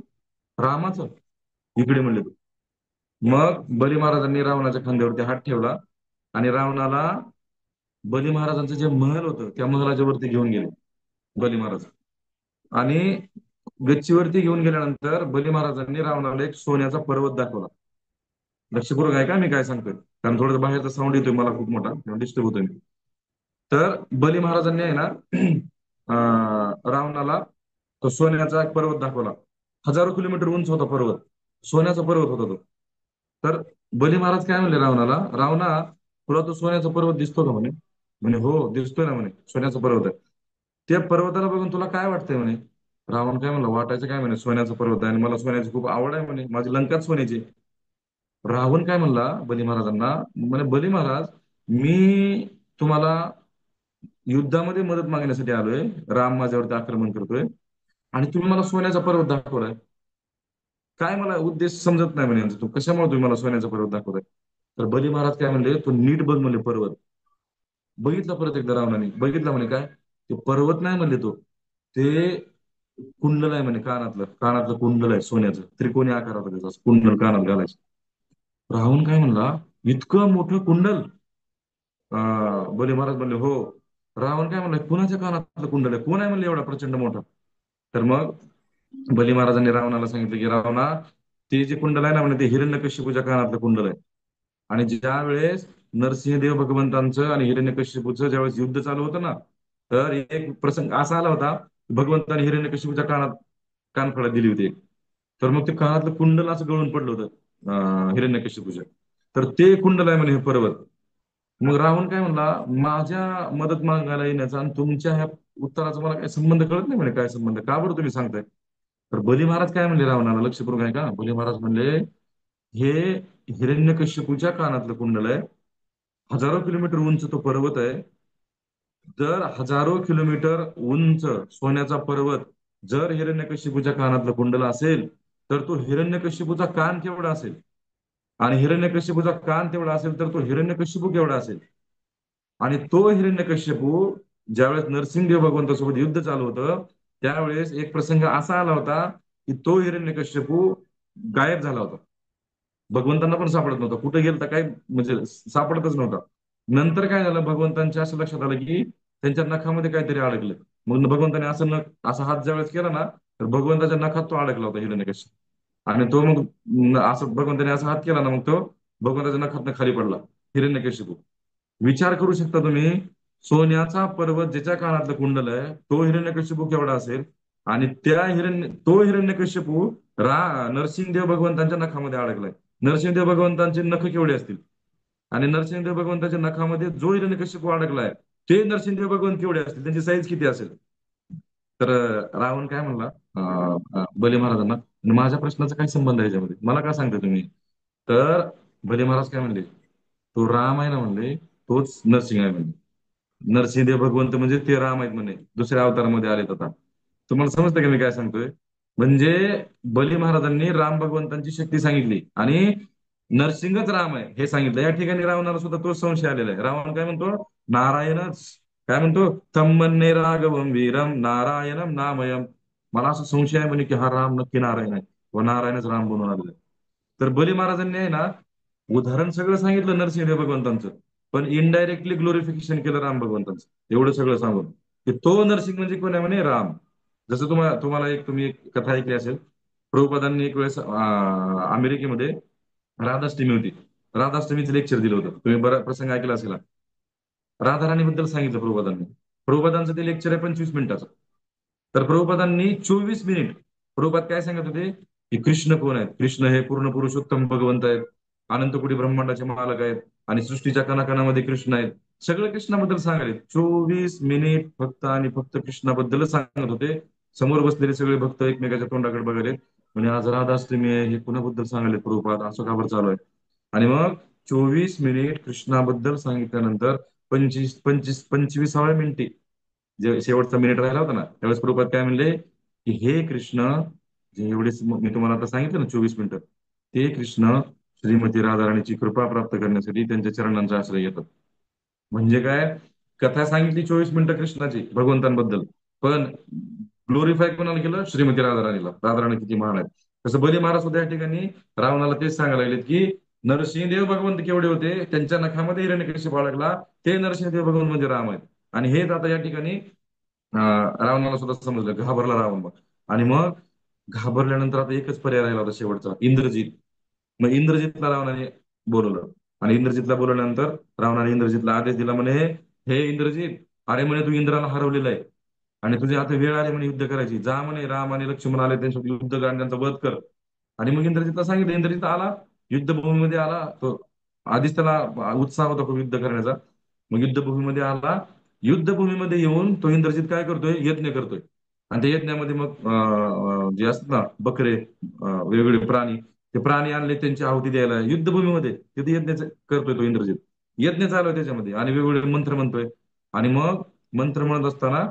रामाचं, इकडे म्हणले तू. मग बली महाराजांनी रावणाच्या खांद्यावरती हात ठेवला आणि रावणाला बली महाराजांचं जे महल होतं त्या महलाच्या वरती घेऊन गेले बली महाराज. आणि गच्चीवरती घेऊन गेल्यानंतर बली महाराजांनी रावणाला एक सोन्याचा पर्वत दाखवला. लक्षपूर्वक आहे का मी काय सांगतोय, कारण थोडं बाहेरचा साऊंड येतोय मला खूप मोठा, डिस्टर्ब होतोय मी. तर बली महाराजांनी आहे ना रावणाला तो सोन्याचा एक पर्वत दाखवला. 1000 किलोमीटर उंच होता पर्वत, सोन्याचा पर्वत होता तो. तर बली महाराज काय म्हणले रावणाला, रावणा तुला तो सोन्याचा पर्वत दिसतो का म्हणे. म्हणे हो दिसतोय ना म्हणे, सोन्याचा पर्वत आहे. त्या पर्वताला बघून तुला काय वाटतंय म्हणे. रावण काय म्हणलं, वाटायचं काय म्हणे, सोन्याचा पर्वत आहे आणि मला सोन्याची खूप आवड आहे म्हणे, माझी लंकाच सोन्याची. रावण काय म्हणला बली महाराजांना, म्हणे बली महाराज, मी तुम्हाला युद्धामध्ये मदत मागण्यासाठी आलोय, राम माझ्यावरती आक्रमण करतोय आणि तुम्ही मला सोन्याचा पर्वत दाखवलाय. काय मला उद्देश समजत नाही म्हणे यांचा, तू कशामुळे तुम्ही मला सोन्याचा पर्वत दाखवताय. तर बली महाराज काय म्हणले, तो नीट बघ म्हणले पर्वत. बघितला परत एकदा रावणाने, बघितला म्हणे काय, ते पर्वत नाही म्हणले तो, ते कुंडल आहे म्हणे, कानातलं कानातलं कुंडल आहे सोन्याचं, त्रिकोणी आकाराचं त्याचं असं कुंडल कानात घालायचं. रावण काय म्हणला, इतकं मोठं कुंडल. बली महाराज म्हणले हो. रावण काय म्हणलं, कुणाच्या कानातलं कुंडल आहे, कोण आहे म्हणले एवढा प्रचंड मोठा. तर मग बली महाराजांनी रावणाला सांगितलं की रावणा, ते जे कुंडल आहे ना म्हणे, ते हिरण्यकश्यपूच्या कानातलं कुंडल आहे. आणि ज्या वेळेस नरसिंहदेव भगवंतांचं आणि हिरण्यकश्यपूचं ज्यावेळेस युद्ध चालू होतं ना, तर एक प्रसंग असा आला होता, भगवंताने हिरण्यकश्यपूच्या कानात कानफडा दिली होती. तर मग ते कानातलं कुंडल असं गळून पडलं होतं हिरण्यकश्यपूच्या. तर ते कुंडल आहे म्हणे हे पर्वत. मग रावण काय म्हणला, माझ्या मदत मागायला येण्याचा आणि तुमच्या ह्या उत्तराचा मला काय संबंध कळत नाही म्हणे, काय संबंध, का बरं तुम्ही सांगताय. तर बली महाराज काय म्हणले रावणाला, लक्षपूर्वक आहे का, बली महाराज म्हणले हे हिरण्यकश्यपूच्या कानातलं कुंडल आहे, 1000 किलोमीटर उंच तो पर्वत आहे. जर 1000 किलोमीटर उंच सोन्याचा पर्वत जर हिरण्यकश्यपूच्या कानातलं कुंडल असेल, तर तो हिरण्यकश्यपूचा कान केवढा असेल, आणि हिरण्यकश्यपूचा कान तेवढा असेल तर तो हिरण्यकश्यपू केवढा असेल. आणि तो हिरण्यकश्यपू ज्यावेळेस नरसिंहदेव भगवंतासोबत युद्ध चालू होतं, त्यावेळेस एक प्रसंग असा आला होता की तो हिरण्यकश्यपू गायब झाला होता. भगवंतांना पण सापडत नव्हता, कुठे गेलता काय म्हणजे सापडतच नव्हता. नंतर काय झालं, भगवंतांच्या असं लक्षात आलं की त्यांच्या नखामध्ये काहीतरी अडकलं. मग भगवंताने असं असा हात ज्यावेळेस केला ना, तर भगवंताच्या नखात तो अडकला होता हिरण्यकश्यप. आणि तो मग असं भगवंताने असा हात केला ना, मग तो भगवंताच्या नखातनं खाली पडला हिरण्यकश्यप. विचार करू शकता तुम्ही, सोन्याचा पर्वत ज्याच्या कानातलं कुंडल आहे तो हिरण्यकश्यपू केवढा असेल. आणि तो हिरण्यकश्यपू नरसिंहदेव भगवंतांच्या नखामध्ये अडकलाय. नरसिंहदेव भगवंतांचे नख केवढे असतील, आणि नरसिंहदेव भगवंताच्या नखामध्ये जो हिरण्यकश्यपू अडकलाय ते नरसिंहदेव भगवंत केवढे असतील, त्यांची साईज किती असेल. तर रावण काय म्हणला बली महाराजांना, माझ्या प्रश्नाचा काय संबंध आहे याच्यामध्ये, मला काय सांगता तुम्ही. तर बली महाराज काय म्हणले, तो राम आहे ना म्हणले, तोच नरसिंह आहे म्हणले. नरसिंहदेव भगवंत म्हणजे ते राम आहेत म्हणे, दुसऱ्या अवतारामध्ये आलेत आता. तुम्हाला समजतं का मी काय सांगतोय. म्हणजे बली महाराजांनी राम भगवंतांची शक्ती सांगितली आणि नरसिंहच राम आहे हे सांगितलं. या ठिकाणी रावणाला सुद्धा तोच संशय आलेला आहे. रावण काय म्हणतो, नारायणच, काय म्हणतो, तम्मन्ने राघवम वीरम नारायणम नामयम. मला असं संशय आहे म्हणे की हा राम नक्की नारायण आहे व नारायणच राम बनून आलेला आहे. तर बली महाराजांनी आहे ना उदाहरण सगळं सांगितलं नरसिंह भगवंतांचं, पण इनडायरेक्टली ग्लोरिफिकेशन केलं राम भगवंतांचं, एवढं सगळं सांगून की तो नरसिंह म्हणजे कोण आहे म्हणे, राम. जसं तुम्हाला तुम्ही एक कथा ऐकली असेल, प्रभुपादांनी एक वेळेस अमेरिकेमध्ये राधाष्टमी होती, राधाष्टमीचं लेक्चर दिलं होतं, तुम्ही बरा प्रसंग ऐकला असेल. राधाराणीबद्दल सांगितलं प्रभुपादांनी. प्रभुपादांचं ते लेक्चर आहे 25 मिनिटाचं. तर प्रभुपादांनी 24 मिनिट प्रभुपाद काय सांगत होते की कृष्ण कोण आहेत, कृष्ण हे पूर्ण पुरुषोत्तम भगवंत आहेत, अनंत कोटी ब्रह्मांडाचे मालक आहेत आणि सृष्टीच्या कणाकणामध्ये कृष्ण आहेत. सगळं कृष्णाबद्दल सांगायले 24 मिनिट फक्त आणि फक्त कृष्णाबद्दलच सांगत होते. समोर बसलेले सगळे भक्त एकमेकाच्या तोंडाकडे बघायले. म्हणजे आज राधाष्टमी आहे, हे कुणाबद्दल सांगायले प्रभुपाद, असं का बरं चालू आहे? आणि मग 24 मिनिट कृष्णाबद्दल सांगितल्यानंतर 25व्या मिनिटी जे शेवटचा मिनिट राहिला होता ना, त्यावेळेस प्रभुपाद काय म्हणले की हे कृष्ण, जे एवढे मी तुम्हाला आता सांगितलं ना 24 मिनिटं, ते कृष्ण श्रीमती राधाराणीची कृपा प्राप्त करण्यासाठी त्यांच्या चरणांचा आश्रय घेतात. म्हणजे काय, कथा सांगितली 24 मिनिटं कृष्णाची भगवंतांबद्दल, पण ग्लोरीफाय कोणाला केलं? श्रीमती राधाराणीला. राधाराणी किती महान आहेत. तसं बली महाराज सुद्धा या ठिकाणी रावणाला तेच सांगायला लागलेत की नरसिंहदेव भगवंत केवढे होते, त्यांच्या नखामध्ये हिरण्यकशिप बाळगला, ते नरसिंहदेव भगवंत म्हणजे राम आहेत. आणि हेच आता या ठिकाणी रावणाला सुद्धा समजलं, घाबरला रावण मग. आणि मग घाबरल्यानंतर आता एकच पर्याय राहिला होता शेवटचा, इंद्रजित. मग इंद्रजितला रावणाने बोलवलं. आणि इंद्रजितला बोलवल्यानंतर रावणाने इंद्रजितला आदेश दिला, म्हणे हे इंद्रजित, अरे म्हणे तू इंद्राला हरवलेलं आहे आणि तुझी आता वेळ आली म्हणे युद्ध करायची. जा म्हणे, राम आणि लक्ष्मण आले, त्यांच्यासोबत युद्ध कर आणि त्यांचा वध कर. आणि मग इंद्रजितला सांगितलं, इंद्रजित आला, युद्धभूमीमध्ये आला तो. आधीच त्याला उत्साह होता खूप युद्ध करण्याचा. मग युद्धभूमीमध्ये आला. युद्धभूमीमध्ये येऊन तो इंद्रजित काय करतोय? यज्ञ करतोय. आणि त्या यज्ञामध्ये मग जे असतात ना बकरे, वेगवेगळे प्राणी, ते प्राणी आणले त्यांची आहुती द्यायला युद्धभूमीमध्ये, तिथे यज्ञ करतोय तो इंद्रजित. यज्ञ चालू आहे त्याच्यामध्ये आणि वेगवेगळे मंत्र म्हणतोय. आणि मग मंत्र म्हणत असताना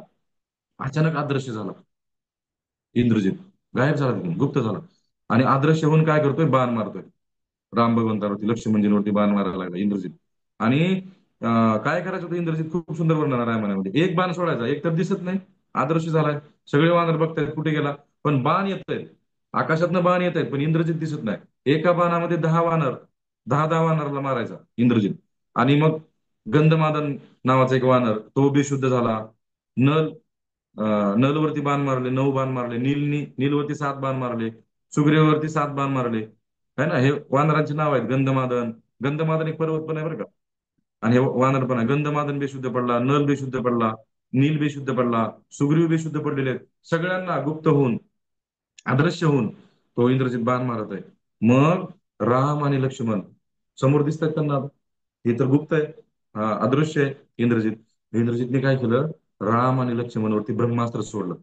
अचानक अदृश्य झाला इंद्रजित. गायब झाला, तिथून गुप्त झाला. आणि अदृश्य होऊन काय करतोय? बाण मारतोय राम भगवंतावरती, लक्ष्मणजींवरती बाण मारायला लागला इंद्रजित. आणि काय करायचं होतं इंद्रजित, खूप सुंदर वर्णन आहे रामायणामध्ये. एक बाण सोडायचा, एक तर दिसत नाही, अदृश्य झालाय, सगळे वानर बघतायत कुठे गेला, पण बाण येत आहेत, आकाशातनं बाण येत आहेत, पण इंद्रजित दिसत नाही. एका बाणामध्ये 10 वानर, 10 वानरला मारायचा इंद्रजित. आणि मग गंधमादन नावाचा एक वानर, तो बेशुद्ध झाला. नल, नलवरती बाण मारले, 9 बाण मारले. नीलवरती 7 बाण मारले. सुग्रीवावरती 7 बाण मारले. है ना, हे वानरांची नाव आहेत. गंधमादन, गंधमादन एक पर्वत पण आहे बरं का. आणि हे वानर पण आहे. गंधमादन बेशुद्ध पडला, नल बेशुद्ध पडला, नील बेशुद्ध पडला, सुग्रीव बेशुद्ध पडलेले आहेत. सगळ्यांना गुप्त होऊन, अदृश्य होऊन तो इंद्रजित बाण मारत आहे. मग राम आणि लक्ष्मण समोर दिसत आहेत त्यांना. हे तर गुप्त आहे, हा अदृश्य आहे इंद्रजित. इंद्रजितने काय केलं? राम आणि लक्ष्मणवरती ब्रह्मास्त्र सोडलं.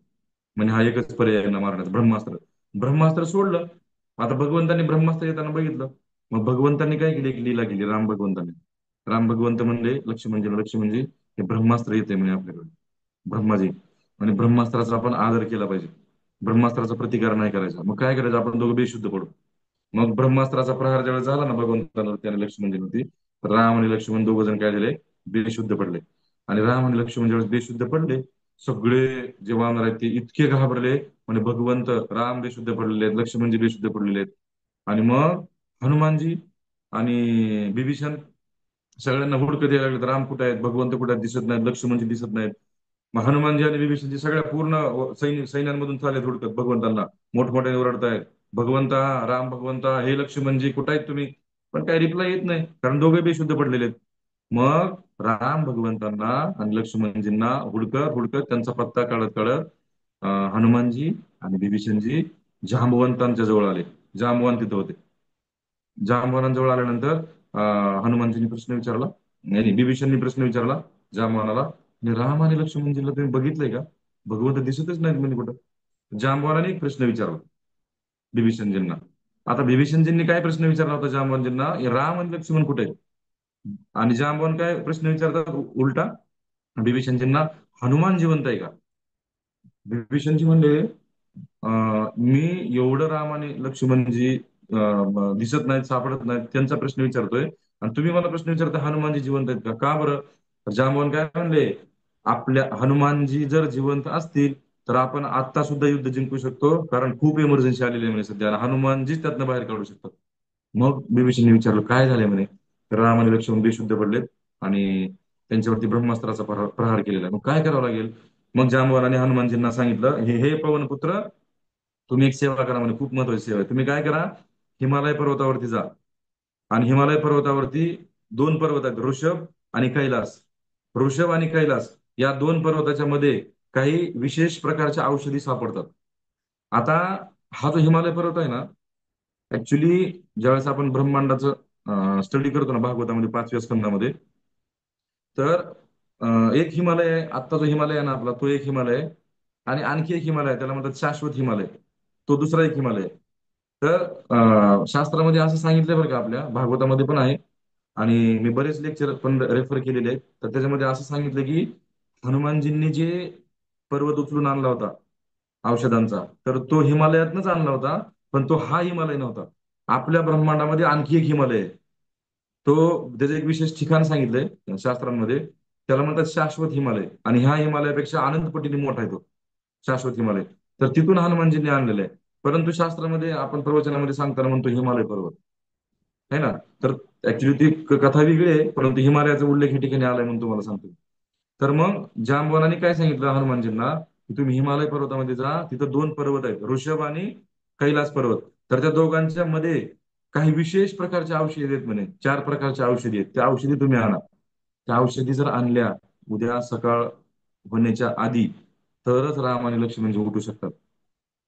म्हणजे हा एकच पर्याय आहे ना मारण्याचा, ब्रह्मास्त्र. ब्रह्मास्त्र सोडलं. आता भगवंतांनी ब्रह्मास्त्र येताना बघितलं. मग भगवंतांनी काय केली? एक लीला केली राम भगवंतांनी. राम भगवंत म्हणले लक्ष्मणजीला, लक्ष्मणजी हे ब्रह्मास्त्र येते म्हणे आपल्याकडे, ब्रह्माजी. आणि ब्रह्मास्त्राचा आपण आदर केला पाहिजे, ब्रह्मास्त्राचा प्रतिकार नाही करायचा. मग काय करायचं? आपण दोघं बेशुद्ध पडू. मग ब्रह्मास्त्राचा प्रहार ज्यावेळेस झाला ना भगवंतांवरती आणि लक्ष्मणजीवरती, राम आणि लक्ष्मण दोघ जण काय झाले? बेशुद्ध पडले. आणि राम आणि लक्ष्मण ज्यावेळेस बेशुद्ध पडले, सगळे जे वानर आहेत ते इतके घाबरले. म्हणजे भगवंत, राम बेशुद्ध पडलेले आहेत, लक्ष्मणजी बेशुद्ध पडलेले आहेत. आणि मग हनुमानजी आणि बिभीषण सगळ्यांना हुडकत यायला लागले, राम कुठे आहेत, भगवंत कुठे आहेत, दिसत नाहीत, लक्ष्मणजी दिसत नाहीत. मग हनुमानजी आणि बिभीषणजी सगळ्या पूर्ण सैन्यांमधून चालत हुडकत भगवंतांना, मोठमोठ्याने ओरडतायत, भगवंता, राम भगवंता, हे लक्ष्मणजी कुठे आहेत तुम्ही? पण काही रिप्लाय येत नाही, कारण दोघे बेशुद्ध पडलेले आहेत. मग राम भगवंतांना आणि लक्ष्मणजींना हुडकत हुडकत त्यांचा पत्ता काढत काढत हनुमानजी आणि बिभीषणजी जांबवंतांच्या जवळ आले. जांबवंत तिथं होते. जांबवनांजवळ आल्यानंतर हनुमानजींनी प्रश्न विचारला, नाही बिभीषणनी प्रश्न विचारला जांबवानाला, "आणि राम आणि लक्ष्मणजीला तुम्ही बघितलंय का? भगवंत दिसतच नाहीत म्हणजे कुठं?" जांबवानाने एक प्रश्न विचारला बिभीषणजींना. आता बिभीषणजींनी काय प्रश्न विचारला होता जांबवानजींना? "हे राम आणि लक्ष्मण कुठे आहेत?" आणि जांबवान काय प्रश्न विचारतात उलटा बिभीषणजींना, "हनुमान जिवंत आहे का?" बिभीषणजी म्हणले, मी एवढं राम आणि लक्ष्मणजी दिसत नाहीत, सापडत नाहीत, त्यांचा प्रश्न विचारतोय, आणि तुम्ही मला प्रश्न विचारता हनुमानजी जिवंत आहेत का? का बरं? तर जांबवान काय म्हणले, आपल्या हनुमानजी जर जिवंत असतील तर आपण आता सुद्धा युद्ध जिंकू शकतो, कारण खूप इमर्जन्सी आलेली आहे म्हणे सध्या, आणि हनुमानजीच त्यातनं बाहेर काढू शकतात. मग बिभीषणने विचारलं काय झालंय म्हणे. तर राम आणि लक्ष्मण बेशुद्ध पडलेत आणि त्यांच्यावरती ब्रह्मास्त्राचा प्रहार केलेला आहे. मग काय करावं लागेल? मग जांबवानाने हनुमानजींना सांगितलं, हे हे पवनपुत्र, तुम्ही एक सेवा करा म्हणे, खूप महत्वाची सेवा आहे. तुम्ही काय करा? हिमालय पर्वतावरती जा. आणि हिमालय पर्वतावरती 2 पर्वत आहेत, ऋषभ आणि कैलास. ऋषभ आणि कैलास या 2 पर्वताच्या मध्ये काही विशेष प्रकारच्या औषधी सापडतात. आता हा जो हिमालय पर्वत आहे ना, ऍक्च्युली ज्यावेळेस आपण ब्रह्मांडाचं स्टडी करतो ना भागवतामध्ये 5व्या स्कंदामध्ये, तर एक हिमालय आहे, आत्ता जो हिमालय आहे ना आपला, तो एक हिमालय आहे. आणि आणखी एक हिमालय आहे, त्याला म्हणतात शाश्वत हिमालय. तो दुसरा एक हिमालय आहे. तर शास्त्रामध्ये असं सांगितलंय बरं का, आपल्या भागवतामध्ये पण आहे, आणि मी बरेच लेक्चर पण रेफर केलेले आहेत. तर त्याच्यामध्ये असं सांगितलं की हनुमानजींनी जे पर्वत उचलून आणला होता औषधांचा, तर तो हिमालयातनच आणला होता. पण तो हा हिमालय नव्हता. आपल्या ब्रह्मांडामध्ये आणखी एक हिमालय आहे. तो त्याचं एक विशेष ठिकाण सांगितलंय शास्त्रांमध्ये, त्याला म्हणतात शाश्वत हिमालय. आणि ह्या हिमालयापेक्षा अनंत पटीने मोठा आहे तो शाश्वत हिमालय. तर तिथून हनुमानजींनी आणलेलं आहे. परंतु शास्त्रामध्ये आपण प्रवचनामध्ये सांगताना म्हणतो हिमालय पर्वत, है ना. तर ऍक्च्युली ती कथा वेगळी आहे, परंतु हिमालयाचा उल्लेख या ठिकाणी आलाय म्हणून तुम्हाला सांगतो. तर मग जांबवानाने काय सांगितलं हनुमानजींना, की तुम्ही हिमालय पर्वतामध्ये जा, तिथं दोन पर्वत आहेत, ऋषभ आणि कैलास पर्वत. तर त्या दोघांच्या मध्ये काही विशेष प्रकारच्या औषधी आहेत म्हणे, 4 प्रकारच्या औषधी आहेत, त्या औषधी तुम्ही आणा. त्या औषधी जर आणल्या उद्या सकाळ होण्याच्या आधी, तरच राम आणि लक्ष्मण म्हणजे उठू शकतात.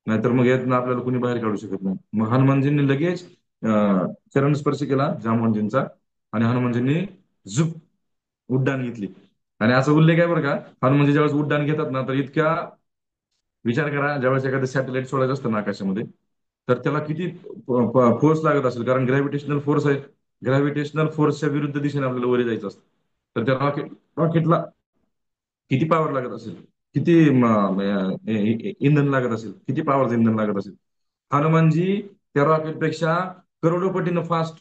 नाहीतर मग यातनं आपल्याला कोणी बाहेर काढू शकत नाही. मग हनुमानजींनी लगेच चरण स्पर्श केला जामवंतींचा, आणि हनुमानजींनी झुप उड्डाण घेतली. आणि असा उल्लेख आहे बरं का, हनुमानजी ज्यावेळेस उड्डाण घेतात ना, तर इतक्या, विचार करा, ज्यावेळेस एखादं सॅटेलाइट सोडायचं असतं ना आकाशामध्ये, तर त्याला किती फोर्स लागत असेल, कारण ग्रॅव्हिटेशनल फोर्स आहे. ग्रॅव्हिटेशनल फोर्सच्या विरुद्ध दिशेने आपल्याला वर जायचं असतं. तर त्या रॉकेटला किती पॉवर लागत असेल, किती इंधन लागत असेल, किती पॉवरचं इंधन लागत असेल. हनुमानजी त्या रॉकेटपेक्षा करोडो पटीनं फास्ट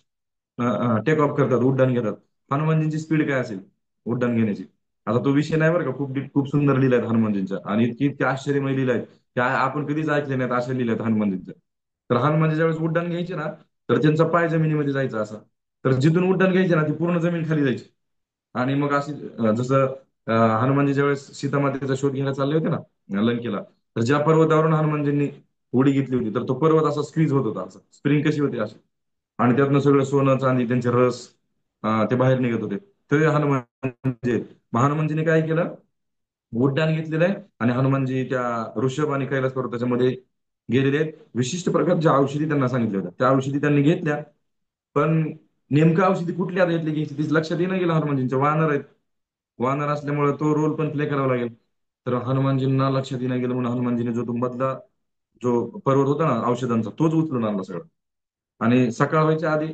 टेक ऑफ करतात, उड्डाण घेतात. हनुमानजींची स्पीड काय असेल उड्डाण घेण्याची? आता तो विषय नाही बरं का, खूप सुंदर लिहिलाय हनुमानजींचा, आणि इतकी इतकी आश्चर्यमय लिहिलाय की आपण कधीच ऐकले नाहीत अशा लिहिल्यात हनुमानजींच्या. तर हनुमानजी ज्यावेळेस उड्डाण घ्यायचे ना, तर त्यांचा पाय जमिनीमध्ये जायचा असा. तर जिथून उड्डाण घ्यायचे ना, ती पूर्ण जमीन खाली जायची. आणि मग अशी जसं हनुमानजी ज्यावेळेस सीतामातेचा शोध घ्यायला चालले होते ना लंकेला, तर ज्या पर्वतावरून हनुमानजींनी उडी घेतली होती, तर तो पर्वत असा स्क्वीज होत होता, असं स्प्रिंग कशी होती अशी. आणि त्यातनं सगळं सोनं चांदी त्यांचे रस ते बाहेर निघत होते. ते हनुमान मग हनुमानजीने काय केलं, उड्डाण घेतलेलं आहे, आणि हनुमानजी त्या ऋषभ आणि कैलास पर्वताच्या मध्ये गेलेले आहेत. विशिष्ट प्रकारच्या औषधी त्यांना सांगितल्या होत्या, त्या औषधी त्यांनी घेतल्या. पण नेमकं औषधी कुठली आता घेतली घ्यायची तीच लक्षात येणं गेलं हनुमानजींच्या. वानर आहेत, वानर असल्यामुळे तो रोल पण प्ले करावा लागेल. तर हनुमानजींना लक्षात येणं गेलं, म्हणून हनुमानजीने जो तो मधला जो पर्वत होता ना औषधांचा, तोच उचलून आणला सगळं. आणि सकाळ व्हायच्या आधी,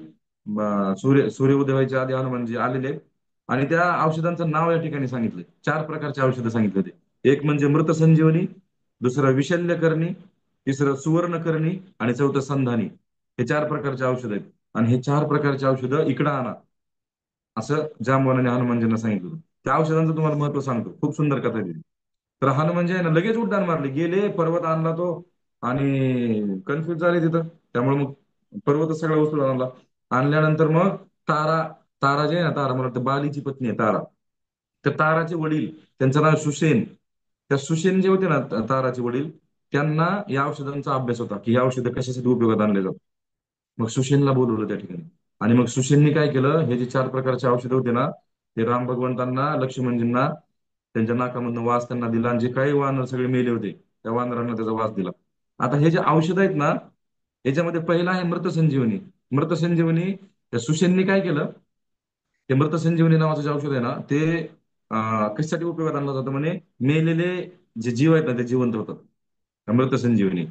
सूर्य उदय व्हायच्या आधी हनुमानजी आलेले आहेत. आणि त्या औषधांचं नाव या ठिकाणी सांगितलंय. 4 प्रकारचे औषधं सांगितले ते. एक म्हणजे मृत संजीवनी, दुसरं विशल्यकरणी, तिसरं सुवर्णकर्णी, आणि चौथं संधानी. हे 4 प्रकारचे औषध आहेत. आणि हे 4 प्रकारचे औषधं इकडं आणा, असं जांबवानाने हनुमानजींना सांगितलं होतं. त्या औषधांचं तुम्हाला महत्व सांगतो, खूप सुंदर कथा आहे ती. तर हनुमान आहे ना, लगेच उड्डाण मारले, गेले पर्वत आणला तो. आणि कन्फ्युज झाले तिथं. त्यामुळे मग पर्वत सगळा उचलून आणला. आणल्यानंतर मग तारा, तारा जे आहे ना, तारा मला वाटतं बालीची पत्नी आहे तारा. तर ताराचे वडील, त्यांचं नाव सुषेन. त्या सुषेन जे होते ना, ताराचे वडील, त्यांना या औषधांचा अभ्यास होता, की या औषधं कशासाठी उपयोगात आणले जातात. मग सुषेनला बोलवलं त्या ठिकाणी. आणि मग सुषेननी काय केलं, हे जे 4 प्रकारचे औषधं होते ना, ते राम भगवंतांना, लक्ष्मणजींना त्यांच्या नाकामधनं वास त्यांना दिला, आणि जे काही वानर सगळे मेले होते त्या वानरांना त्याचा वास दिला. आता हे जे औषध आहेत ना, याच्यामध्ये पहिला आहे मृत संजीवनी. मृत संजीवनी, त्या सुषेननी काय केलं, ते मृत संजीवनी नावाचं जे औषध आहे ना, ते कशासाठी उपयोगात आणलं जातं म्हणे, मेलेले जे जीव आहेत ना ते जिवंत होतात, मृत संजीवनी.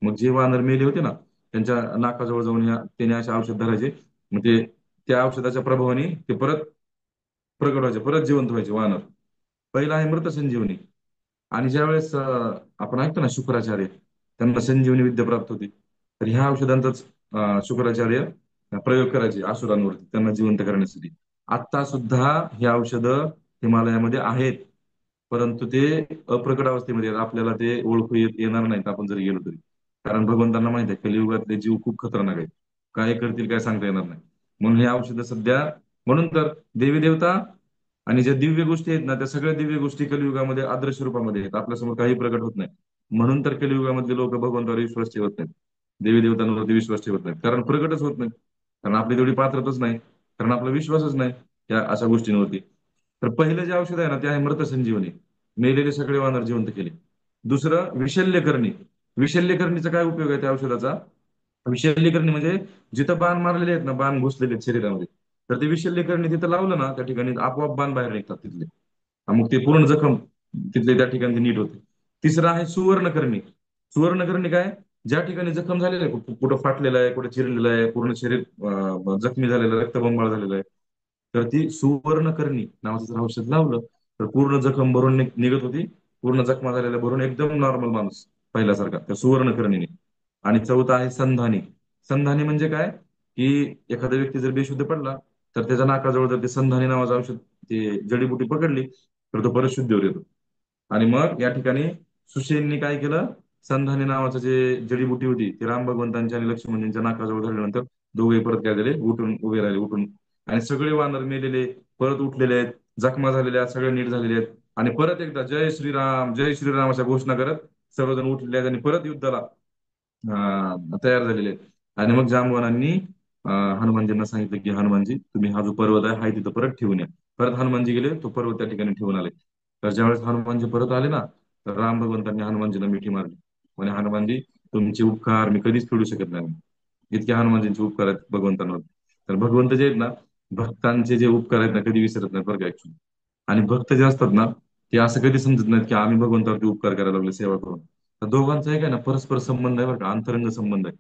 मग जे वानर मेले होते ना, त्यांच्या नाकाजवळ जाऊन त्याने असे औषध धरायचे. मग ते त्या औषधाच्या प्रभावाने ते परत प्रगट व्हायचे, परत जिवंत व्हायचे वानर. पहिला आहे मृत संजीवनी. आणि ज्यावेळेस आपण ऐकतो ना शुक्राचार्य, त्यांना संजीवनी विद्या प्राप्त होती. तर ह्या औषधांचाच शुक्राचार्य प्रयोग करायचे असुरांवरती, त्यांना जिवंत करण्यासाठी. आता सुद्धा ही औषधं हिमालयामध्ये आहेत, परंतु ते अप्रकट अवस्थेमध्ये आहेत. आपल्याला ते ओळखू येणार नाहीत आपण जरी गेलो तरी. कारण भगवंतांना माहित आहे कलियुगातले जीव खूप खतरनाक आहेत, काय करतील काय सांगता येणार नाही. म्हणून हे औषधं सध्या, म्हणून तर देवी देवता आणि ज्या दिव्य गोष्टी आहेत ना, त्या सगळ्या दिव्य गोष्टी कलियुगामध्ये अदृश्य रूपामध्ये आहेत, आपल्यासमोर काही प्रकट होत नाही. म्हणून तर कलियुगामधले लोक भगवंतावर विश्वास ठेवत नाहीत, देवी देवतांवरती विश्वास ठेवत नाहीत, कारण प्रकटच होत नाही. कारण आपली तेवढी पात्रताच नाही, कारण आपला विश्वासच नाही या अशा गोष्टींवरती. तर पहिलं जे औषध आहे ना, ते आहे मृत संजीवनी. मेलेले सगळे वानर जिवंत केले. दुसरं विशल्यकरणी. विशल्यकरणीचा काय उपयोग आहे त्या औषधाचा? विशल्यकरणी म्हणजे जिथं बाण मारलेले आहेत ना, बाण घुसलेले आहेत शरीरामध्ये, तर ते विशल्यकरणी तिथं लावलं ना, त्या ठिकाणी आपोआप बाण बाहेर निघतात तिथले. मग ते पूर्ण जखम तिथले त्या ठिकाणी नीट होते. तिसरं आहे सुवर्णकर्णी. सुवर्णकर्णी काय, ज्या ठिकाणी जखम झालेला आहे, कुठं फाटलेलं आहे, कुठं चिरलेलं आहे, पूर्ण शरीर जखमी झालेलं आहे, रक्तबंबाळ झालेलं आहे, तर ती सुवर्णकर्णी नावाचं जर औषध लावलं तर पूर्ण जखम भरून निघत होती. पूर्ण जखमा झालेल्या भरून एकदम नॉर्मल माणूस पहिल्यासारखा त्या सुवर्णकर्णीने. आणि चौथा आहे संधानी. संधानी म्हणजे काय, की एखादा व्यक्ती जर बेशुद्ध पडला तर त्याच्या नाकाजवळ जर ते संधानी नावाचं औषध, ते जडीबुटी पकडली तर तो परत शुद्धीवर येतो. आणि मग या ठिकाणी सुषेणनी काय केलं, संधानी नावाचं जे जडीबुटी होती ती राम भगवंतांच्या आणि लक्ष्मणांच्या नाकाजवळ धरल्यानंतर दोघे परत काय झाले, उठून उभे राहिले, उठून. आणि सगळे वानर मेलेले परत उठलेले आहेत, जखमा झालेल्या आहेत, सगळे नीट झालेले आहेत. आणि परत एकदा जय श्रीराम अशा घोषणा करत सर्वजण उठलेले आहेत आणि परत युद्धाला तयार झालेले आहेत. आणि मग जांबवानांनी हनुमानजींना सांगितलं की हनुमानजी, तुम्ही हा जो पर्वत आहे हाय तिथं परत ठेवून या. परत हनुमानजी गेले, तो पर्वत त्या ठिकाणी ठेवून आले. तर ज्यावेळेस हनुमानजी परत आले ना, तर राम भगवंतांनी हनुमानजीला मिठी मारली. म्हणे हनुमानजी, तुमचे उपकार मी कधीच फेडू शकत नाही. इतके हनुमानजींचे उपकार आहेत भगवंतांवर. तर भगवंत जे आहेत ना, भक्तांचे जे उपकार आहेत ना कधी विसरत नाही बरं का ऍक्च्युली. आणि भक्त जे असतात ना, ते असं कधी समजत नाहीत की आम्ही भगवंतावरती उपकार करायला लागलो सेवा करून. तर दोघांचा एक आहे ना परस्पर संबंध आहे बरं का, अंतरंग संबंध आहे.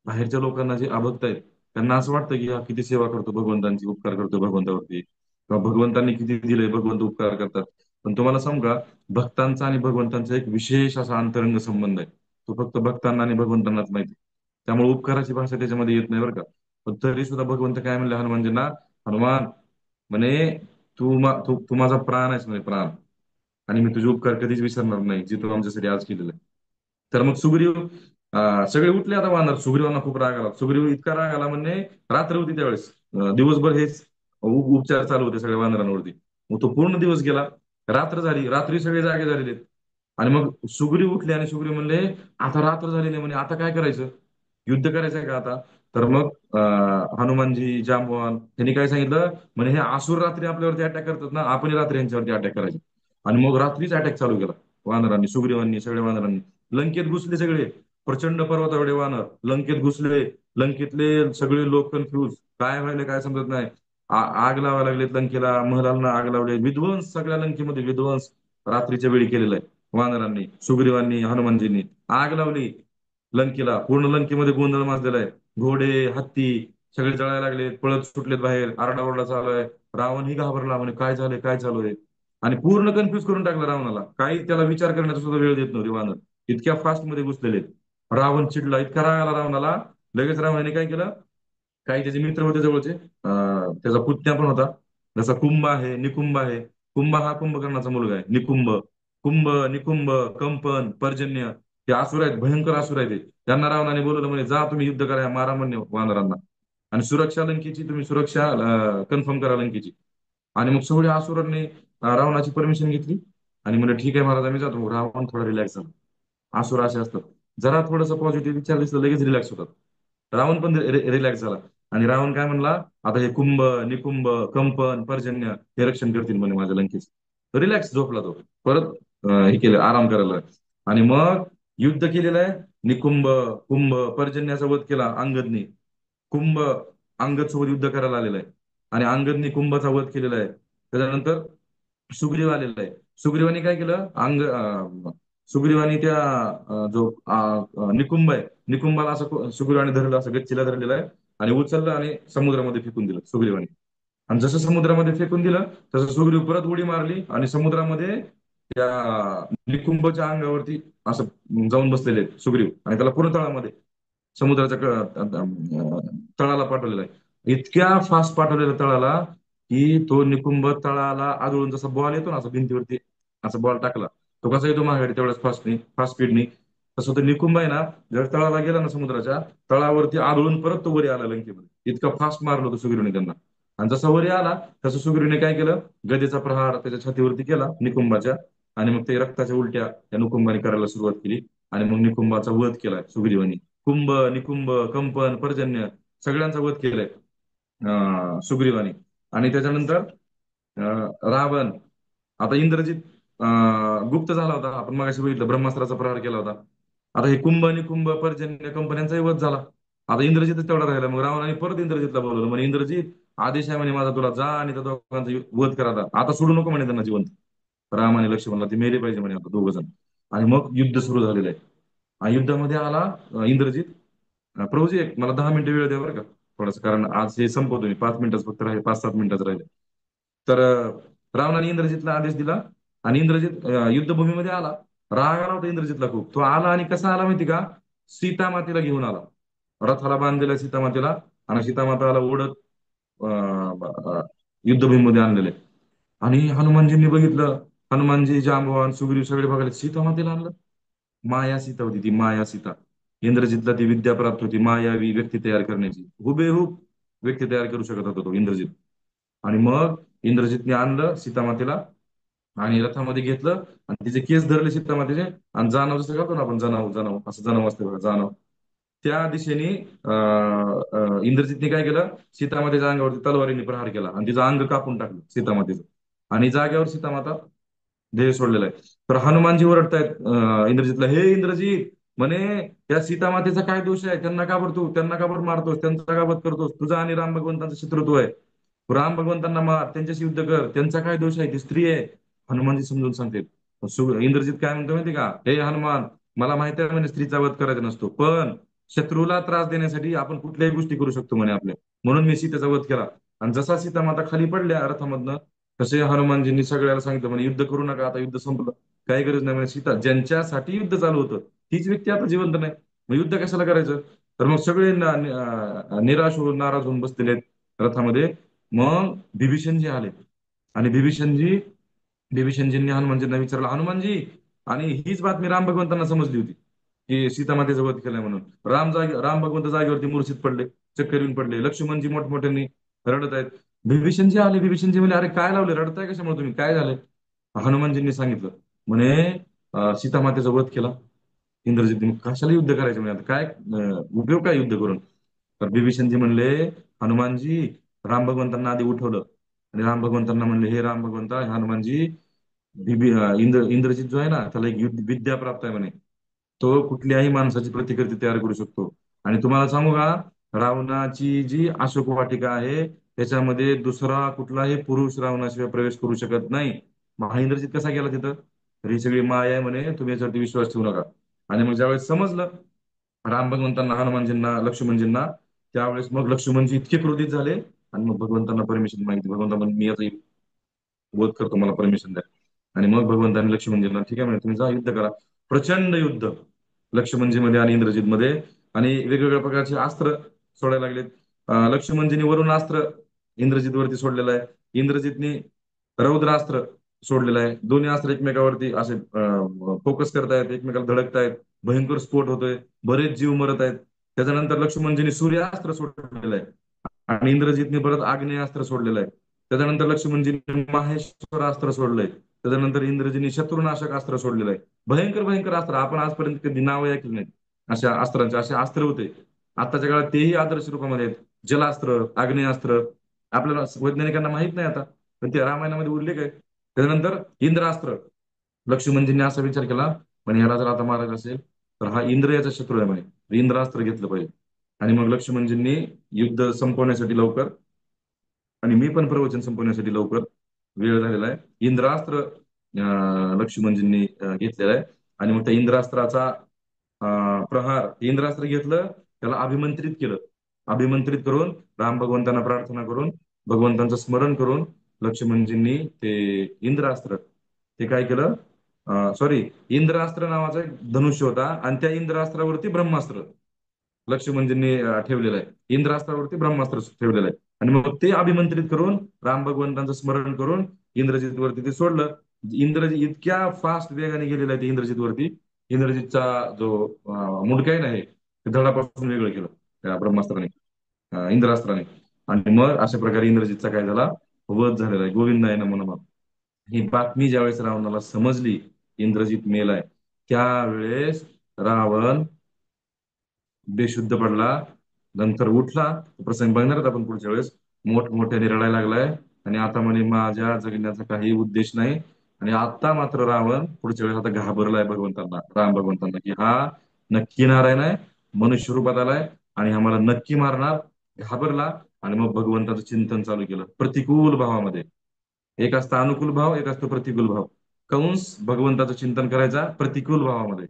बाहेरच्या लोकांना जे अभक्त आहेत त्यांना असं वाटतं की हा किती सेवा करतो भगवंतांची, उपकार करतो भगवंतावरती, किंवा भगवंतांनी किती दिलंय, भगवंत उपकार करतात. पण तुम्हाला सांगू का, भक्तांचा आणि भगवंतांचा एक विशेष असा अंतरंग संबंध आहे. तो फक्त भक्तांना आणि भगवंतांनाच माहिती. त्यामुळे उपकाराची भाषा त्याच्यामध्ये येत नाही बरं का. पण तरी सुद्धा भगवंत काय म्हणले हनुमानजींना, हनुमान म्हणे, तू माझा प्राण आहेस म्हणे, प्राण. आणि मी तुझे उपकार कधीच विसरणार नाही जे तू आमच्यासाठी आज केलेलं आहे. तर मग सुग्रीव, सगळे उठले आता वानर. सुग्रीवांना खूप राग आला. सुग्रीव इतका राग आला म्हणजे, रात्र होती त्यावेळेस, दिवसभर हेच उपचार चालू होते सगळ्या वानरांवरती. मग तो पूर्ण दिवस गेला, रात्र झाली, रात्री सगळे जागे झालेले आहेत. आणि मग सुग्रीव उठले आणि सुग्रीव म्हणले, आता रात्र झालेली आहे म्हणे, आता काय करायचं, युद्ध करायचं आहे का आता. तर मग हनुमानजी, जांबवान त्यांनी काय सांगितलं, म्हणे हे असुर रात्री आपल्यावरती अटॅक करतात ना, आपण रात्री यांच्यावरती अटॅक करायचे. आणि मग रात्रीच अटॅक चालू केला वानरांनी, सुग्रीवांनी, सगळ्या वानरांनी. लंकेत घुसले सगळे, प्रचंड पर्वत एवढे वानर लंकेत घुसले. लंकेतले सगळे लोक कन्फ्यूज, काय व्हायला काय समजत नाही. आग लावायला लागलेत लंकेला, महलांना आग लावले, विध्वंस सगळ्या लंकेमध्ये विध्वंस रात्रीच्या वेळी केलेला आहे वानरांनी, सुग्रीवांनी, हनुमानजींनी. आग लावली लंकेला, पूर्ण लंकेमध्ये गोंधळ माजलेला आहे. घोडे, हत्ती सगळे जळायला लागलेत, पळत सुटलेत बाहेर, आरडाओरडा चालू आहे. रावणही घाबरला, म्हणे काय झालंय, काय चालू आहे. आणि पूर्ण कन्फ्युज करून टाकलं रावणाला, काही त्याला विचार करण्याचा सुद्धा वेळ देत नव्हते वानर, इतक्या फास्ट मध्ये घुसलेले आहेत. रावण चिडला, इतका राग आला रावणाला. लगेच रावणाने काय केलं, काही त्याचे मित्र होते जवळचे, त्याचा पुतण्या पण होता, जसा कुंभ आहे, निकुंभ आहे. कुंभ हा कुंभकर्णाचा मुलगा आहे. निकुंभ, कुंभ, निकुंभ, कंपन, पर्जन्य, हे असुर आहेत, भयंकर असुर आहेत. त्यांना रावणाने बोलवलं, म्हणे जा तुम्ही युद्ध करा, मारा म्हणणे वानरांना. आणि सुरक्षा लंकेची, तुम्ही सुरक्षा कन्फर्म करा लंकेची. आणि मग सगळ्या असुरांनी रावणाची परमिशन घेतली. आणि म्हणजे ठीक आहे महाराज, आम्ही जातो. मग रावण थोडा रिलॅक्स झाला. असुर असे असतात, जरा थोडंसं पॉझिटिव्ह विचार दिसलं लगेच रिलॅक्स होतात. रावण पण रिलॅक्स झाला. आणि रावण काय म्हणला, आता हे कुंभ, निकुंभ, कंपन, पर्जन्य हे रक्षण करतील म्हणे माझ्या लंकेचं. रिलॅक्स झोपला तो. परत हे केलं, आराम करायला. आणि मग युद्ध केलेलं आहे. निकुंभ, कुंभ, पर्जन्याचा वध केला अंगदनी. कुंभ अंगद सोबत युद्ध करायला आलेला आहे, आणि अंगदनी कुंभाचा वध केलेला आहे. त्याच्यानंतर सुग्रीव आलेला आहे. सुग्रीवाने काय केलं, सुग्रीवाने त्या जो निकुंभ आहे, निकुंभाला असं सुग्रीवाने धरलं, असं गच्चीला धरलेलं आहे. आणि उचललं आणि समुद्रामध्ये फेकून दिलं सुग्रीवाने. आणि जसं समुद्रामध्ये फेकून दिलं तसं सुग्रीव परत उडी मारली आणि समुद्रामध्ये त्या निकुंभच्या अंगावरती असं जाऊन बसलेले आहेत सुग्रीव, आणि त्याला पूर्ण तळामध्ये, समुद्राच्या तळाला पाठवलेला आहे. इतक्या फास्ट पाठवलेला तळाला की तो निकुंभ तळाला आदळून, जसा बॉल येतो ना असं भिंतीवरती, असा बॉल टाकला तो कसा येतो माघारी तेवढ्याच फास्ट स्पीडनी, तसं तो निकुंभ आहे ना, जर तळाला गेला ना समुद्राच्या तळावरती आदळून परत तो वरी आला लंकेमध्ये. इतका फास्ट मारलं होतं सुग्रीवने त्यांना. आणि जसा वरी आला तसं सुग्रीवने काय केलं, गदेचा प्रहार त्याच्या छातीवरती केला निकुंभाच्या. आणि मग ते रक्ताच्या उलट्या त्या निकुंभाने करायला सुरुवात केली. आणि मग निकुंभाचा वध केला सुग्रीवानी. कुंभ, निकुंभ, कंपन, पर्जन्य सगळ्यांचा वध केलाय सुग्रीवानी. आणि त्याच्यानंतर रावण, आता इंद्रजित गुप्त झाला होता, आपण मगाशी बघितलं ब्रह्मास्त्राचा प्रहार केला होता. आता हे कुंभ, निकुंभ, पर्जन्य, कंपन्यांचाही वध झाला. आता इंद्रजितच तेवढा राहिला. मग रावणाने परत इंद्रजितला बोलवलं, म्हणे इंद्रजित आदेश आहे म्हणे माझा तुला, जा आणि त्या दोघांचा वध करा. आता सोडू नको म्हणे त्यांना जिवंत. राम आणि लक्ष्मणला ते मेले पाहिजे म्हणे आता दोघ जण. आणि मग युद्ध सुरू झालेलं आहे. आणि युद्धामध्ये आला इंद्रजित. प्रभूजी एक मला 10 मिनिटं वेळ द्या बरं का, थोडंसं, कारण आज हे संपवतो मी, 5 मिनिटच फक्त राहिले, 5-7 मिनिटच राहिले. तर रावणाने इंद्रजितला आदेश दिला आणि इंद्रजित युद्धभूमीमध्ये आला. राग आला होता इंद्रजितला खूप. तो आला आणि कसा आला माहिती का? सीतामातेला घेऊन आला. रथाला बांधलेला सीतामातेला, आणि सीतामाताला ओढत युद्धभूमीमध्ये आणलेले. आणि हनुमानजींनी बघितलं. हनुमानजी, जांबवान, सुग्रीव सगळे बघायला, सीतामातेला आणलं. माया सीता होती ती, माया सीता. इंद्रजितला ती विद्या प्राप्त होती, मायावी व्यक्ती तयार करण्याची. हुबेहूब व्यक्ती तयार करू शकत होता तो इंद्रजित. आणि मग इंद्रजितने आणलं सीतामातेला आणि रथामध्ये घेतलं आणि तिचे केस धरले सीतामातेचे. आणि जानव जसं करतो ना आपण, जनाव जनाव असं जनाव असते बघा, जानव. त्या दिशेने इंद्रजितने काय केलं, सीतामातेच्या अंगावरती तलवारीने प्रहार केला आणि तिचं अंग कापून टाकलं सीतामातेचं. आणि जागेवर सीतामाता ध्येय सोडलेला आहे. तर हनुमानजी ओरडतायत इंद्रजितला, हे इंद्रजित, म्हणे त्या सीतामातेचा काय दोष आहे? त्यांना का बरं तू त्यांना का बरं मारतोस? त्यांचा का वध करतोस? तुझा आणि राम भगवंतांचं शत्रुत्व आहे. तू राम भगवंतांना मार, त्यांच्याशी युद्ध कर. त्यांचा काय दोष आहे? ती स्त्री आहे. हनुमानजी समजून सांगते. इंद्रजित काय म्हणतो माहिती का? हे हनुमान, मला माहिती आहे म्हणे स्त्रीचा वध करायचा नसतो, पण शत्रूला त्रास देण्यासाठी आपण कुठल्याही गोष्टी करू शकतो म्हणे आपल्या. म्हणून मी सीतेचा वध केला. आणि जसा सीतामाता खाली पडल्या रथामधनं, तसे हनुमानजींनी सगळ्याला सांगितलं म्हणे, युद्ध करू नका, आता युद्ध संपलं, काही गरज नाही म्हणे. सीता ज्यांच्यासाठी युद्ध चालू होतं तीच व्यक्ती आता जिवंत नाही, मग युद्ध कशाला करायचं? तर मग सगळे निराश होऊन, नाराज होऊन बसलेले आहेत रथामध्ये. मग बिभीषणजी आले. आणि बिभीषणजींनी हनुमानजींना विचारलं, हनुमानजी, आणि हीच बातमी राम भगवंतांना समजली होती की सीतामातेचा वध केलाय म्हणून. राम भगवंत जागेवरती मूर्छित पडले, चक्कर येऊन पडले. लक्ष्मणजी मोठमोठ्यांनी रडत आहेत. बिभीषणजी आले. बिभीषणजी म्हणले, अरे काय लावले, रडताय कशामुळे तुम्ही, काय झालंय? हनुमानजींनी सांगितलं म्हणे, सीतामातेचा वध केला इंद्रजितने, मग कशाला युद्ध करायचं म्हणे, आता काय उपयोग काय युद्ध करून? तर बिभीषणजी म्हणले, हनुमानजी, राम भगवंतांना आधी उठवलं आणि राम भगवंतांना म्हणले, हे राम भगवंता, हनुमानजी, इंद्रजित जो आहे ना, त्याला एक युद्ध विद्या प्राप्त आहे म्हणे. तो कुठल्याही माणसाची प्रतिकृती तयार करू शकतो. आणि तुम्हाला सांगू का, रावणाची जी अशोक वाटिका आहे, त्याच्यामध्ये दुसरा कुठलाही पुरुष रावणाशिवाय प्रवेश करू शकत नाही. मग हा इंद्रजित कसा गेला तिथं? तर ही सगळी माया आहे म्हणे, तुम्ही याच्यावरती विश्वास ठेवू नका. आणि मग ज्यावेळेस समजलं राम भगवंतांना, हनुमानजींना, लक्ष्मणजींना, त्यावेळेस मग लक्ष्मणजी इतके क्रोधित झाले आणि मग भगवंतांना परमिशन मागितली. भगवंता म्हणजे मी याचा वध करतो, मला परमिशन द्या. आणि मग भगवंतांनी लक्ष्मणजींना, ठीक आहे म्हणजे तुम्ही जा युद्ध करा. प्रचंड युद्ध लक्ष्मणजी मध्ये आणि इंद्रजित मध्ये. आणि वेगवेगळ्या प्रकारचे अस्त्र सोडायला लागलेत. लक्ष्मणजींनी वरून अस्त्र इंद्रजित वरती सोडलेलं आहे. इंद्रजितनी रौद्रास्त्र सोडलेलं आहे. दोन्ही अस्त्र एकमेकावरती असे फोकस करतायत, एकमेकाला धडकतायत. भयंकर स्फोट होतोय, बरेच जीव मरत आहेत. त्याच्यानंतर लक्ष्मणजींनी सूर्यास्त्र सोडलेलं आहे आणि इंद्रजितने परत आग्नेयास्त्र सोडलेलं आहे. त्याच्यानंतर लक्ष्मणजींनी माहेश्वर अस्त्र सोडलंय. त्याच्यानंतर इंद्रजींनी शत्रुनाशक अस्त्र सोडलेलं आहे. भयंकर भयंकर अस्त्र, आपण आजपर्यंत कधी नाव ऐकली नाहीत अशा अस्त्रांचे. असे अस्त्र होते आताच्या काळात, तेही आदर्श रूपामध्ये आहेत. जलास्त्र, आग्नेयास्त्र, आपल्याला वैज्ञानिकांना माहित नाही आता, पण ते रामायणामध्ये उल्लेख आहे. त्याच्यानंतर इंद्रास्त्र. लक्ष्मणजींनी असा विचार केला, पण याला जर आता मारायचं असेल तर हा इंद्र याचा शत्रू आहे म्हणे, इंद्रास्त्र घेतलं पाहिजे. आणि मग लक्ष्मणजींनी युद्ध संपवण्यासाठी लवकर, आणि मी पण प्रवचन संपवण्यासाठी लवकर, वेळ झालेला आहे, इंद्रास्त्र लक्ष्मणजींनी घेतलेला आहे. आणि मग त्या इंद्रास्त्राचा प्रहार, इंद्रास्त्र घेतलं, त्याला अभिमंत्रित केलं. अभिमंत्रित करून, राम भगवंतांना प्रार्थना करून, भगवंतांचं स्मरण करून, लक्ष्मणजींनी ते इंद्रास्त्र, ते काय केलं, सॉरी, इंद्रास्त्र नावाचा एक धनुष्य होता आणि त्या इंद्रास्त्रावरती ब्रह्मास्त्र लक्ष्मणजींनी ठेवलेलं आहे. इंद्रास्त्रावरती ब्रह्मास्त्र ठेवलेलं आहे. आणि मग ते अभिमंत्रित करून, राम भगवंतांचं स्मरण करून, इंद्रजित वरती ते सोडलं. इंद्रजित इतक्या फास्ट वेगाने गेलेला आहे ते इंद्रजित वरती. इंद्रजितचा जो मुंडका आहे ना, हे ते धडापासून वेगळं केलं त्या ब्रह्मास्त्राने, इंद्रास्त्राने. आणि मग अशा प्रकारे इंद्रजितचा काय झाला, वध झालेला आहे. गोविंद आहे ना म्हणून. ही बातमी ज्यावेळेस रावणाला समजली, इंद्रजित मेलाय, त्यावेळेस रावण बेशुद्ध पडला. नंतर उठला. प्रसंग बघणार आहोत आपण पुढच्या वेळेस. मोठमोठ्याने रडायला लागलाय आणि आता म्हणे, माझ्या जगण्याचा काही उद्देश नाही. आणि आता मात्र रावण पुढच्या वेळेस आता घाबरलाय भगवंतांना, राम भगवंतांना, की हा नक्की नारायण आहे, मनुष्य रूपात आलाय आणि आम्हाला नक्की मारणार. घाबरला. आणि मग भगवंताचं चिंतन चालू केलं प्रतिकूल भावामध्ये. एक असतं अनुकूल भाव, एक असतो प्रतिकूल भाव. कंस भगवंताचं चिंतन करायचा प्रतिकूल भावामध्ये.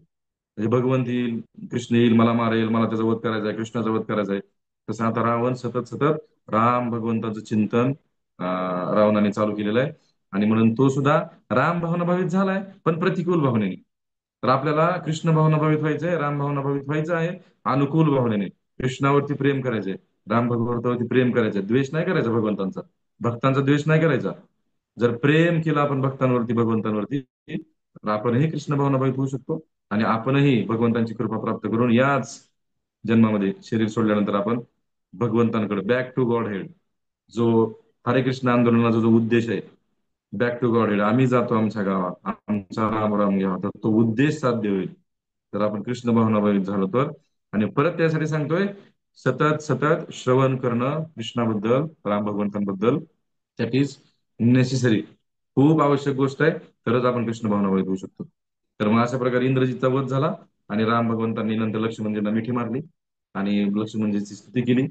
म्हणजे भगवंत येईल, कृष्ण येईल, मला मारेल, मला त्याचा वध करायचा आहे, कृष्णाचा वध करायचा आहे. तसं आता रावण सतत सतत राम भगवंताचं चिंतन रावणाने चालू केलेलं आहे. आणि म्हणून तो सुद्धा राम भावनाभावित झालाय, पण प्रतिकूल भावनेने. तर आपल्याला कृष्ण भावनाभावित व्हायचंय, राम भावनाभावित व्हायचं आहे, अनुकूल भावनेने. कृष्णावरती प्रेम करायचंय, राम भगवंतावरती प्रेम करायचंय, द्वेष नाही करायचा भगवंतांचा, भक्तांचा द्वेष नाही करायचा. जर प्रेम केलं आपण भक्तांवरती, भगवंतांवरती, तर आपणही कृष्ण भावनाभावित होऊ शकतो. आणि आपणही भगवंतांची कृपा प्राप्त करून याच जन्मामध्ये शरीर सोडल्यानंतर आपण भगवंतांकडे, बॅक टू गॉड हेड, जो हरे कृष्ण आंदोलनाचा जो उद्देश आहे, बॅक टू गॉड हेड, आम्ही जातो आमच्या गावात, आमचा राम राम घ्यावा, तर तो उद्देश साध्य होईल तर आपण कृष्ण भावनाभावित झालो तर. आणि परत त्यासाठी सांगतोय, सतत सतत श्रवण करणं कृष्णाबद्दल, राम भगवंतांबद्दल, दॅट इज नेसेसरी, खूप आवश्यक गोष्ट आहे. तरच आपण कृष्ण भावनाभावित होऊ शकतो. तर मग अशा प्रकारे इंद्रजितचा वध झाला आणि राम भगवंतांनी नंतर लक्ष्मणजींना मिठी मारली आणि लक्ष्मणजींची स्तुती केली.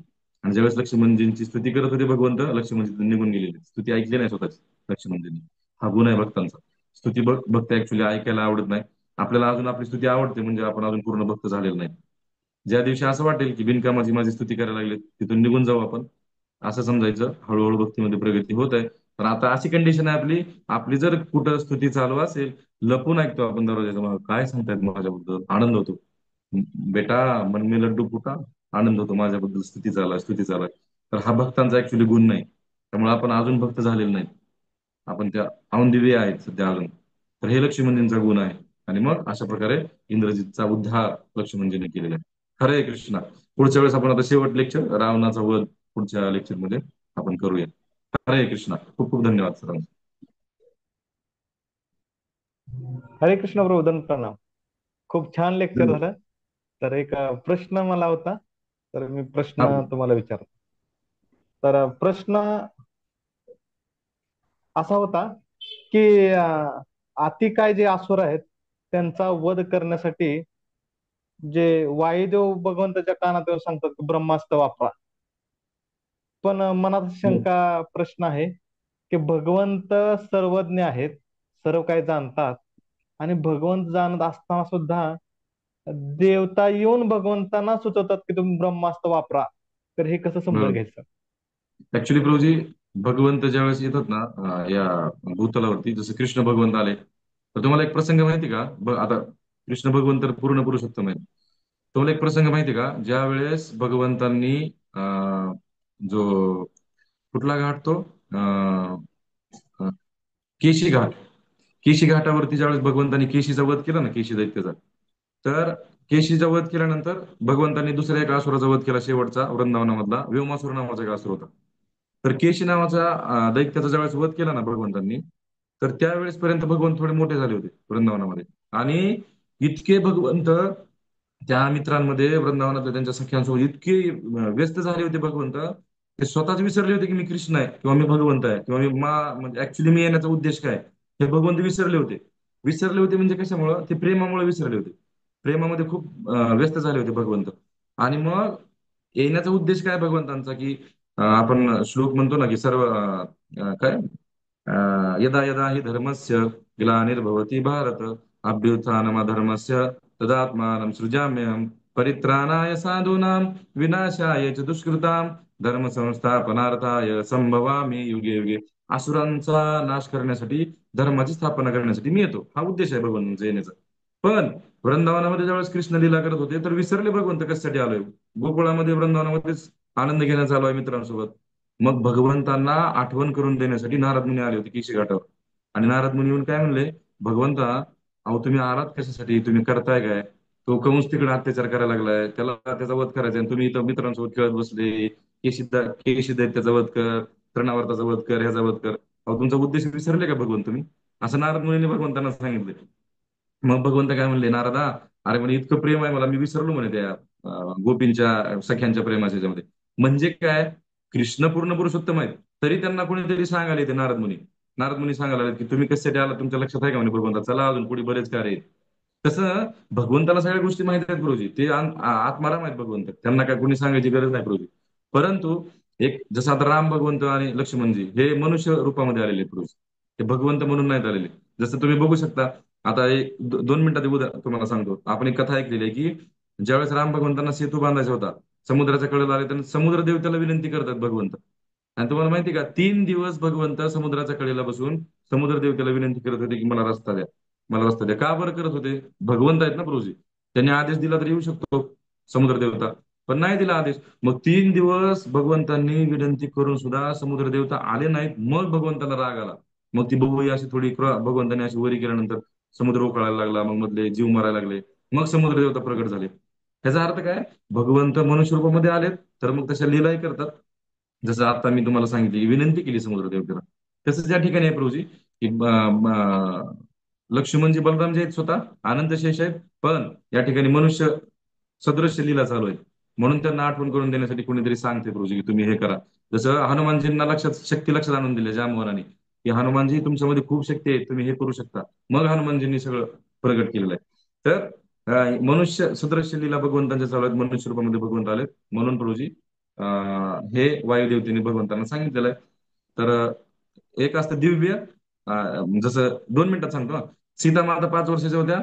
आणि ज्यावेळेस लक्ष्मणजींची स्तुती करत होते भगवंत, लक्ष्मणजी निघून गेलेले, स्तुती ऐकली नाही स्वतःची लक्ष्मणजींनी. हा गुण आहे भक्तांचा. स्तुती भक्त ऍक्च्युली ऐकायला आवडत नाही. आपल्याला अजून आपली स्तुती आवडते म्हणजे आपण अजून पूर्ण भक्त झालेलो नाही. ज्या दिवशी असं वाटेल की बिनकामाची माझी स्तुती करायला लागली, तिथून निघून जाऊ आपण, असं समजायचं. हळूहळू भक्तीमध्ये प्रगती होत आहे. पण आता अशी कंडिशन आहे आपली, आपली जर कुठं स्तुती चालू असेल, लपून ऐकतो आपण दरवाजाच्या मागं, काय सांगतायत माझ्याबद्दल, आनंद होतो. बेटा, मन में लड्डू फुटा, आनंद होतो माझ्याबद्दल स्तुती चालू आहे, स्तुती चालू आहे. तर हा भक्तांचा ऍक्च्युली गुण नाही. त्यामुळे आपण अजून भक्त झालेलो नाही, आपण त्या ऑन दी वे आहेत सध्या अजून. तर हे लक्ष्मणजींचा गुण आहे. आणि मग अशा प्रकारे इंद्रजितचा उद्धार लक्ष्मणजीने केलेला आहे. हरे कृष्णा. पुढच्या वेळेस आपण आता शेवट लेक्चर, रावणाचा वध, पुढच्या लेक्चरमध्ये आपण करूया. हरे कृष्णा. खूप खूप धन्यवाद सरांचे. हरे कृष्ण प्रभू, दंड प्रणाम. खूप छान लेक्चर झालं. तर एक प्रश्न मला होता, तर मी हा, प्रश्न तुम्हाला विचारतो. तर प्रश्न असा होता की आतिकाय जे असुर आहेत त्यांचा वध करण्यासाठी जे वायुदेव भगवंताच्या कानात येऊन सांगतात की ब्रह्मास्त्र वापरा. पण मनात शंका प्रश्न आहे की भगवंत सर्वज्ञ आहेत, सर्व काही जाणतात, आणि भगवंत जाणत असताना सुद्धा देवता येऊन भगवंतांना सुचवतात की तुम्ही ब्रह्मास्त्र वापरा. तर हे कसं समजून घ्यायचं? ऍक्च्युली प्रभूजी, भगवंत ज्यावेळेस येतात ना या भूतलावरती, जसं कृष्ण भगवंत आले, तर तुम्हाला एक प्रसंग माहिती का? आता कृष्ण भगवंत तर पूर्ण पुरुषोत्तम आहे. तुम्हाला एक प्रसंग माहिती का, ज्या वेळेस भगवंतांनी जो कुठला घाट तो, अं, केशी घाट, केशी घाटावरती ज्यावेळेस भगवंतांनी केशीचा वध केला ना, केशी दैत्याचा, तर केशीचा वध केल्यानंतर भगवंतांनी दुसऱ्या एका असुराचा वध केला, शेवटचा वृंदावनामधला व्योमासुर नावाचा एक असुर होता. तर केशी नावाचा दैत्याचा ज्यावेळेस वध केला ना भगवंतांनी, तर त्यावेळेस पर्यंत भगवंत थोडे मोठे झाले होते वृंदावनामध्ये. आणि इतके भगवंत त्या मित्रांमध्ये, वृंदावनातल्या त्यांच्या सख्यांसोबत इतके व्यस्त झाले होते भगवंत, ते स्वतःच विसरले होते की मी कृष्ण आहे किंवा मी भगवंत आहे किंवा मी म्हणजे ऍक्च्युली मी येण्याचा उद्देश काय, हे भगवंत विसरले होते. विसरले होते म्हणजे कशामुळं? ते प्रेमामुळे विसरले होते. प्रेमामध्ये खूप व्यस्त झाले होते भगवंत. आणि मग येण्याचा उद्देश काय भगवंतांचा, की आपण श्लोक म्हणतो ना की सर्व काय, यदा यदा हि धर्मस्य ग्लानिर्भवति भारत, अभ्युत्थानमधर्मस्य तदात्मानं सृजाम्यहं, परित्राणाय साधूनां विनाशाय च दुष्कृतां, धर्म संस्थापनार्थाय संभवामी युगे युगे. असुरांचा नाश करण्यासाठी, धर्माची स्थापना करण्यासाठी मी येतो, हा उद्देश आहे भगवंतांचा येण्याचा. पण वृंदावनामध्ये ज्यावेळेस कृष्ण लीला करत होते, तर विसरले भगवंत कशासाठी आलोय. गोकुळामध्ये, वृंदावनामध्येच आनंद घेण्याचा आलोय मित्रांसोबत. मग भगवंतांना आठवण करून देण्यासाठी नारद मुनी आले होते केशी घाटावर. आणि नारद मुनी येऊन काय म्हणले, भगवंता, अहो तुम्ही आलात कशासाठी, तुम्ही करताय काय? तो कंस तिकडे अत्याचार करायला लागलाय, त्याला त्याचा वध करायचा आणि तुम्ही इथं मित्रांसोबत खेळत बसले. केशी दैत्याचा वध कर, तृणावर्ताचा वध कर, ह्याचा वध कर. अहो तुमचा उद्देश विसरले का भगवंत तुम्ही? असं नारद मुनीने भगवंतांना सांगितले. मग भगवंत काय म्हणले, नारदा, अरे म्हणे इतकं प्रेम आहे मला, मी विसरलो म्हणे त्या गोपींच्या सख्यांच्या प्रेमाच्या ह्याच्यामध्ये. म्हणजे काय, कृष्ण पूर्ण पुरुषोत्तम आहेत, तरी त्यांना कोणीतरी सांगायला येते, नारद मुनी. नारद मुनी सांगायला लागले की तुम्ही कशासाठी आला, तुमच्या लक्षात आहे का म्हणे भगवंता, चला अजून पुढे बरेच कार्य आहेत. तसं भगवंताला सगळ्या गोष्टी माहिती आहेत गुरुजी, ते आत्माराम आहेत भगवंत, त्यांना काय कोणी सांगायची गरज नाही गुरुजी. परंतु एक जसं आता राम भगवंत आणि लक्ष्मणजी हे मनुष्य रूपामध्ये आलेले आहेत गुरुजी, ते भगवंत म्हणून नाहीत आलेले. जसं तुम्ही बघू शकता, आता एक 2 मिनिटात तुम्हाला सांगतो. आपण एक कथा ऐकलेली आहे की ज्यावेळेस राम भगवंतांना सेतू बांधायचा होता, समुद्राच्या कडेला आले, तर समुद्र देवतेला विनंती करतात भगवंत. आणि तुम्हाला माहिती का, 3 दिवस भगवंत समुद्राच्या कडेला बसून समुद्र देवतेला विनंती करत होते की मला रस्ता द्या, मला रस्ता द्या. का बरं करत होते? भगवंत आहेत ना प्रभूजी, त्यांनी आदेश दिला तर येऊ शकतो समुद्र देवता, पण नाही दिला आदेश. मग 3 दिवस भगवंतांनी विनंती करून सुद्धा समुद्र देवता आले नाहीत. मग भगवंताला राग आला. मग ती बघू अशी थोडी भगवंताने अशी वरी केल्यानंतर समुद्र उकळायला लागला, मग मधले जीव मरायला लागले. मग समुद्र देवता प्रगट झाले. ह्याचा अर्थ काय? भगवंत मनुष्य रूपामध्ये आलेत, तर मग तशा लीलाही करतात. जसं आता मी तुम्हाला सांगितले की विनंती केली समुद्र देवतेला, तसंच या ठिकाणी आहे प्रभूजी की लक्ष्मणजी बलरामजी आहेत स्वतः आनंद शेष आहेत, पण या ठिकाणी मनुष्य सदृश्य लीला चालू आहे. म्हणून त्यांना आठवण करून देण्यासाठी कोणीतरी सांगते प्रभूजी की तुम्ही हे करा. जसं हनुमानजींना शक्ती लक्षात आणून दिले जांबवनाने, की हनुमानजी तुमच्यामध्ये खूप शक्ती आहे, तुम्ही हे करू शकता. मग हनुमानजींनी सगळं प्रगट केलेलं आहे. तर मनुष्य सदृश्य लीला भगवंतांच्या चालू आहेत, मनुष्य रूपामध्ये भगवंत आलेत. म्हणून प्रभूजी हे वायुदेवतेने भगवंतांना सांगितलेलं आहे. तर एक असतं दिव्य, जसं 2 मिनिटात सांगतो हा. सीता माता 5 वर्षाच्या होत्या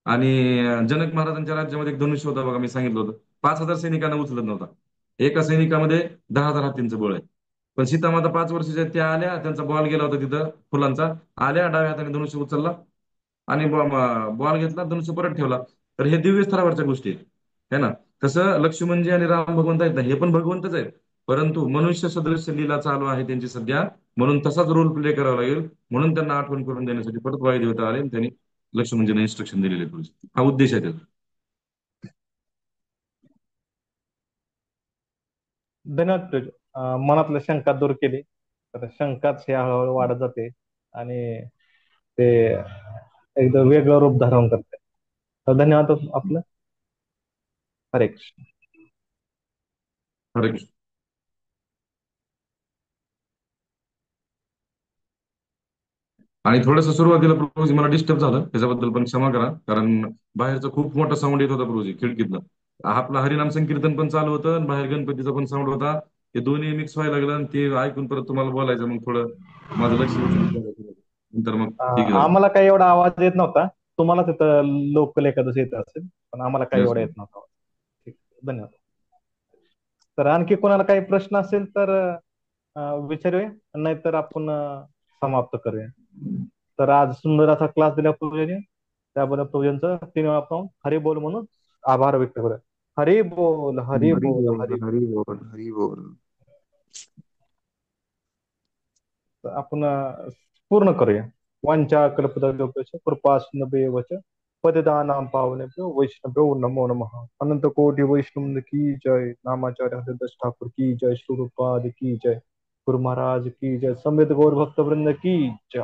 आणि जनक महाराजांच्या राज्यामध्ये एक धनुष्य होता बघा, मी सांगितलं होतं. 5,000 सैनिकांना उचलत नव्हता. एका सैनिकामध्ये 10,000 हत्तींचं बळ आहे. पण सीतामाता 5 वर्षाच्या त्या आल्या, त्यांचा बॉल गेला होता तिथं फुलांचा. आल्या, डाव्या हाताने धनुष्य उचलला आणि बॉल घेतला, धनुष्य परत ठेवला. तर हे दिव्य स्तरावरच्या गोष्टी आहेत, है ना. तसं लक्ष्मणजी आणि राम भगवंत आहेत ना, हे पण भगवंतच आहेत. परंतु मनुष्य सदृश्य लीला चालू आहे त्यांची सध्या, म्हणून तसाच रोल प्ले करावा लागेल. म्हणून त्यांना आठवण करून देण्यासाठी परत वायुदेवता आले आणि त्यांनी लक्ष्मणजींना इन्स्ट्रक्शन दिलेले आहेत. हा उद्देश आहे त्याचा. धन्यवाद प्रज्वल. मनातल्या शंका दूर केली. तर शंकाच हे हळूहळू वाढत जाते आणि ते एकदम वेगळं रूप धारण करते. तर धन्यवाद आपलं. हरे कृष्ण. हरे कृष्ण. आणि थोडंसं सुरुवातीला प्रभूजी मला डिस्टर्ब झालं, त्याच्याबद्दल पण क्षमा करा. कारण बाहेरचं खूप मोठा साऊंड येत होता प्रभूजी खिडकीतनं. आपलं हरिनाम संकीर्तन पण चालू होतं आणि बाहेर गणपतीचा पण साऊंड होता. ते दोन्ही मिक्स व्हायला लागलं आणि ते ऐकून परत तुम्हाला बोलायचं, मग थोडं माझं लक्ष विचलित झालं. नंतर मग ठीक झालं. आम्हाला काही एवढा आवाज येत नव्हता. तुम्हाला तिथं लोकल एखादं येत असेल, पण आम्हाला काही Yes, एवढा येत नव्हता. ठीक. धन्यवाद. तर आणखी कोणाला काही प्रश्न असेल तर विचारूया, नाहीतर आपण समाप्त करूया. तर आज सुंदर असा क्लास दिला पूजेने, त्याबद्दल पूजनचं 3 वेळा आपण हरी बोल म्हणून आभार व्यक्त करूया. हरी बोल, हरी हरी बोल, बोल, हरी. हरी बोल, हरी बोल. आपण पूर्ण करूया. वांछा कल्पतरुभ्यश्च कृपा सिंधुभ्येव च पतितानां पावनेभ्यो वैष्णवभ्यो नमो नमः. अनंत कोटि वैष्णव की जय. नामाचार्य हरिदास ठाकुर की जय. श्री रूपादि की जय. गुरु महाराज की जय. समेत गौर भक्त वृंद की जय.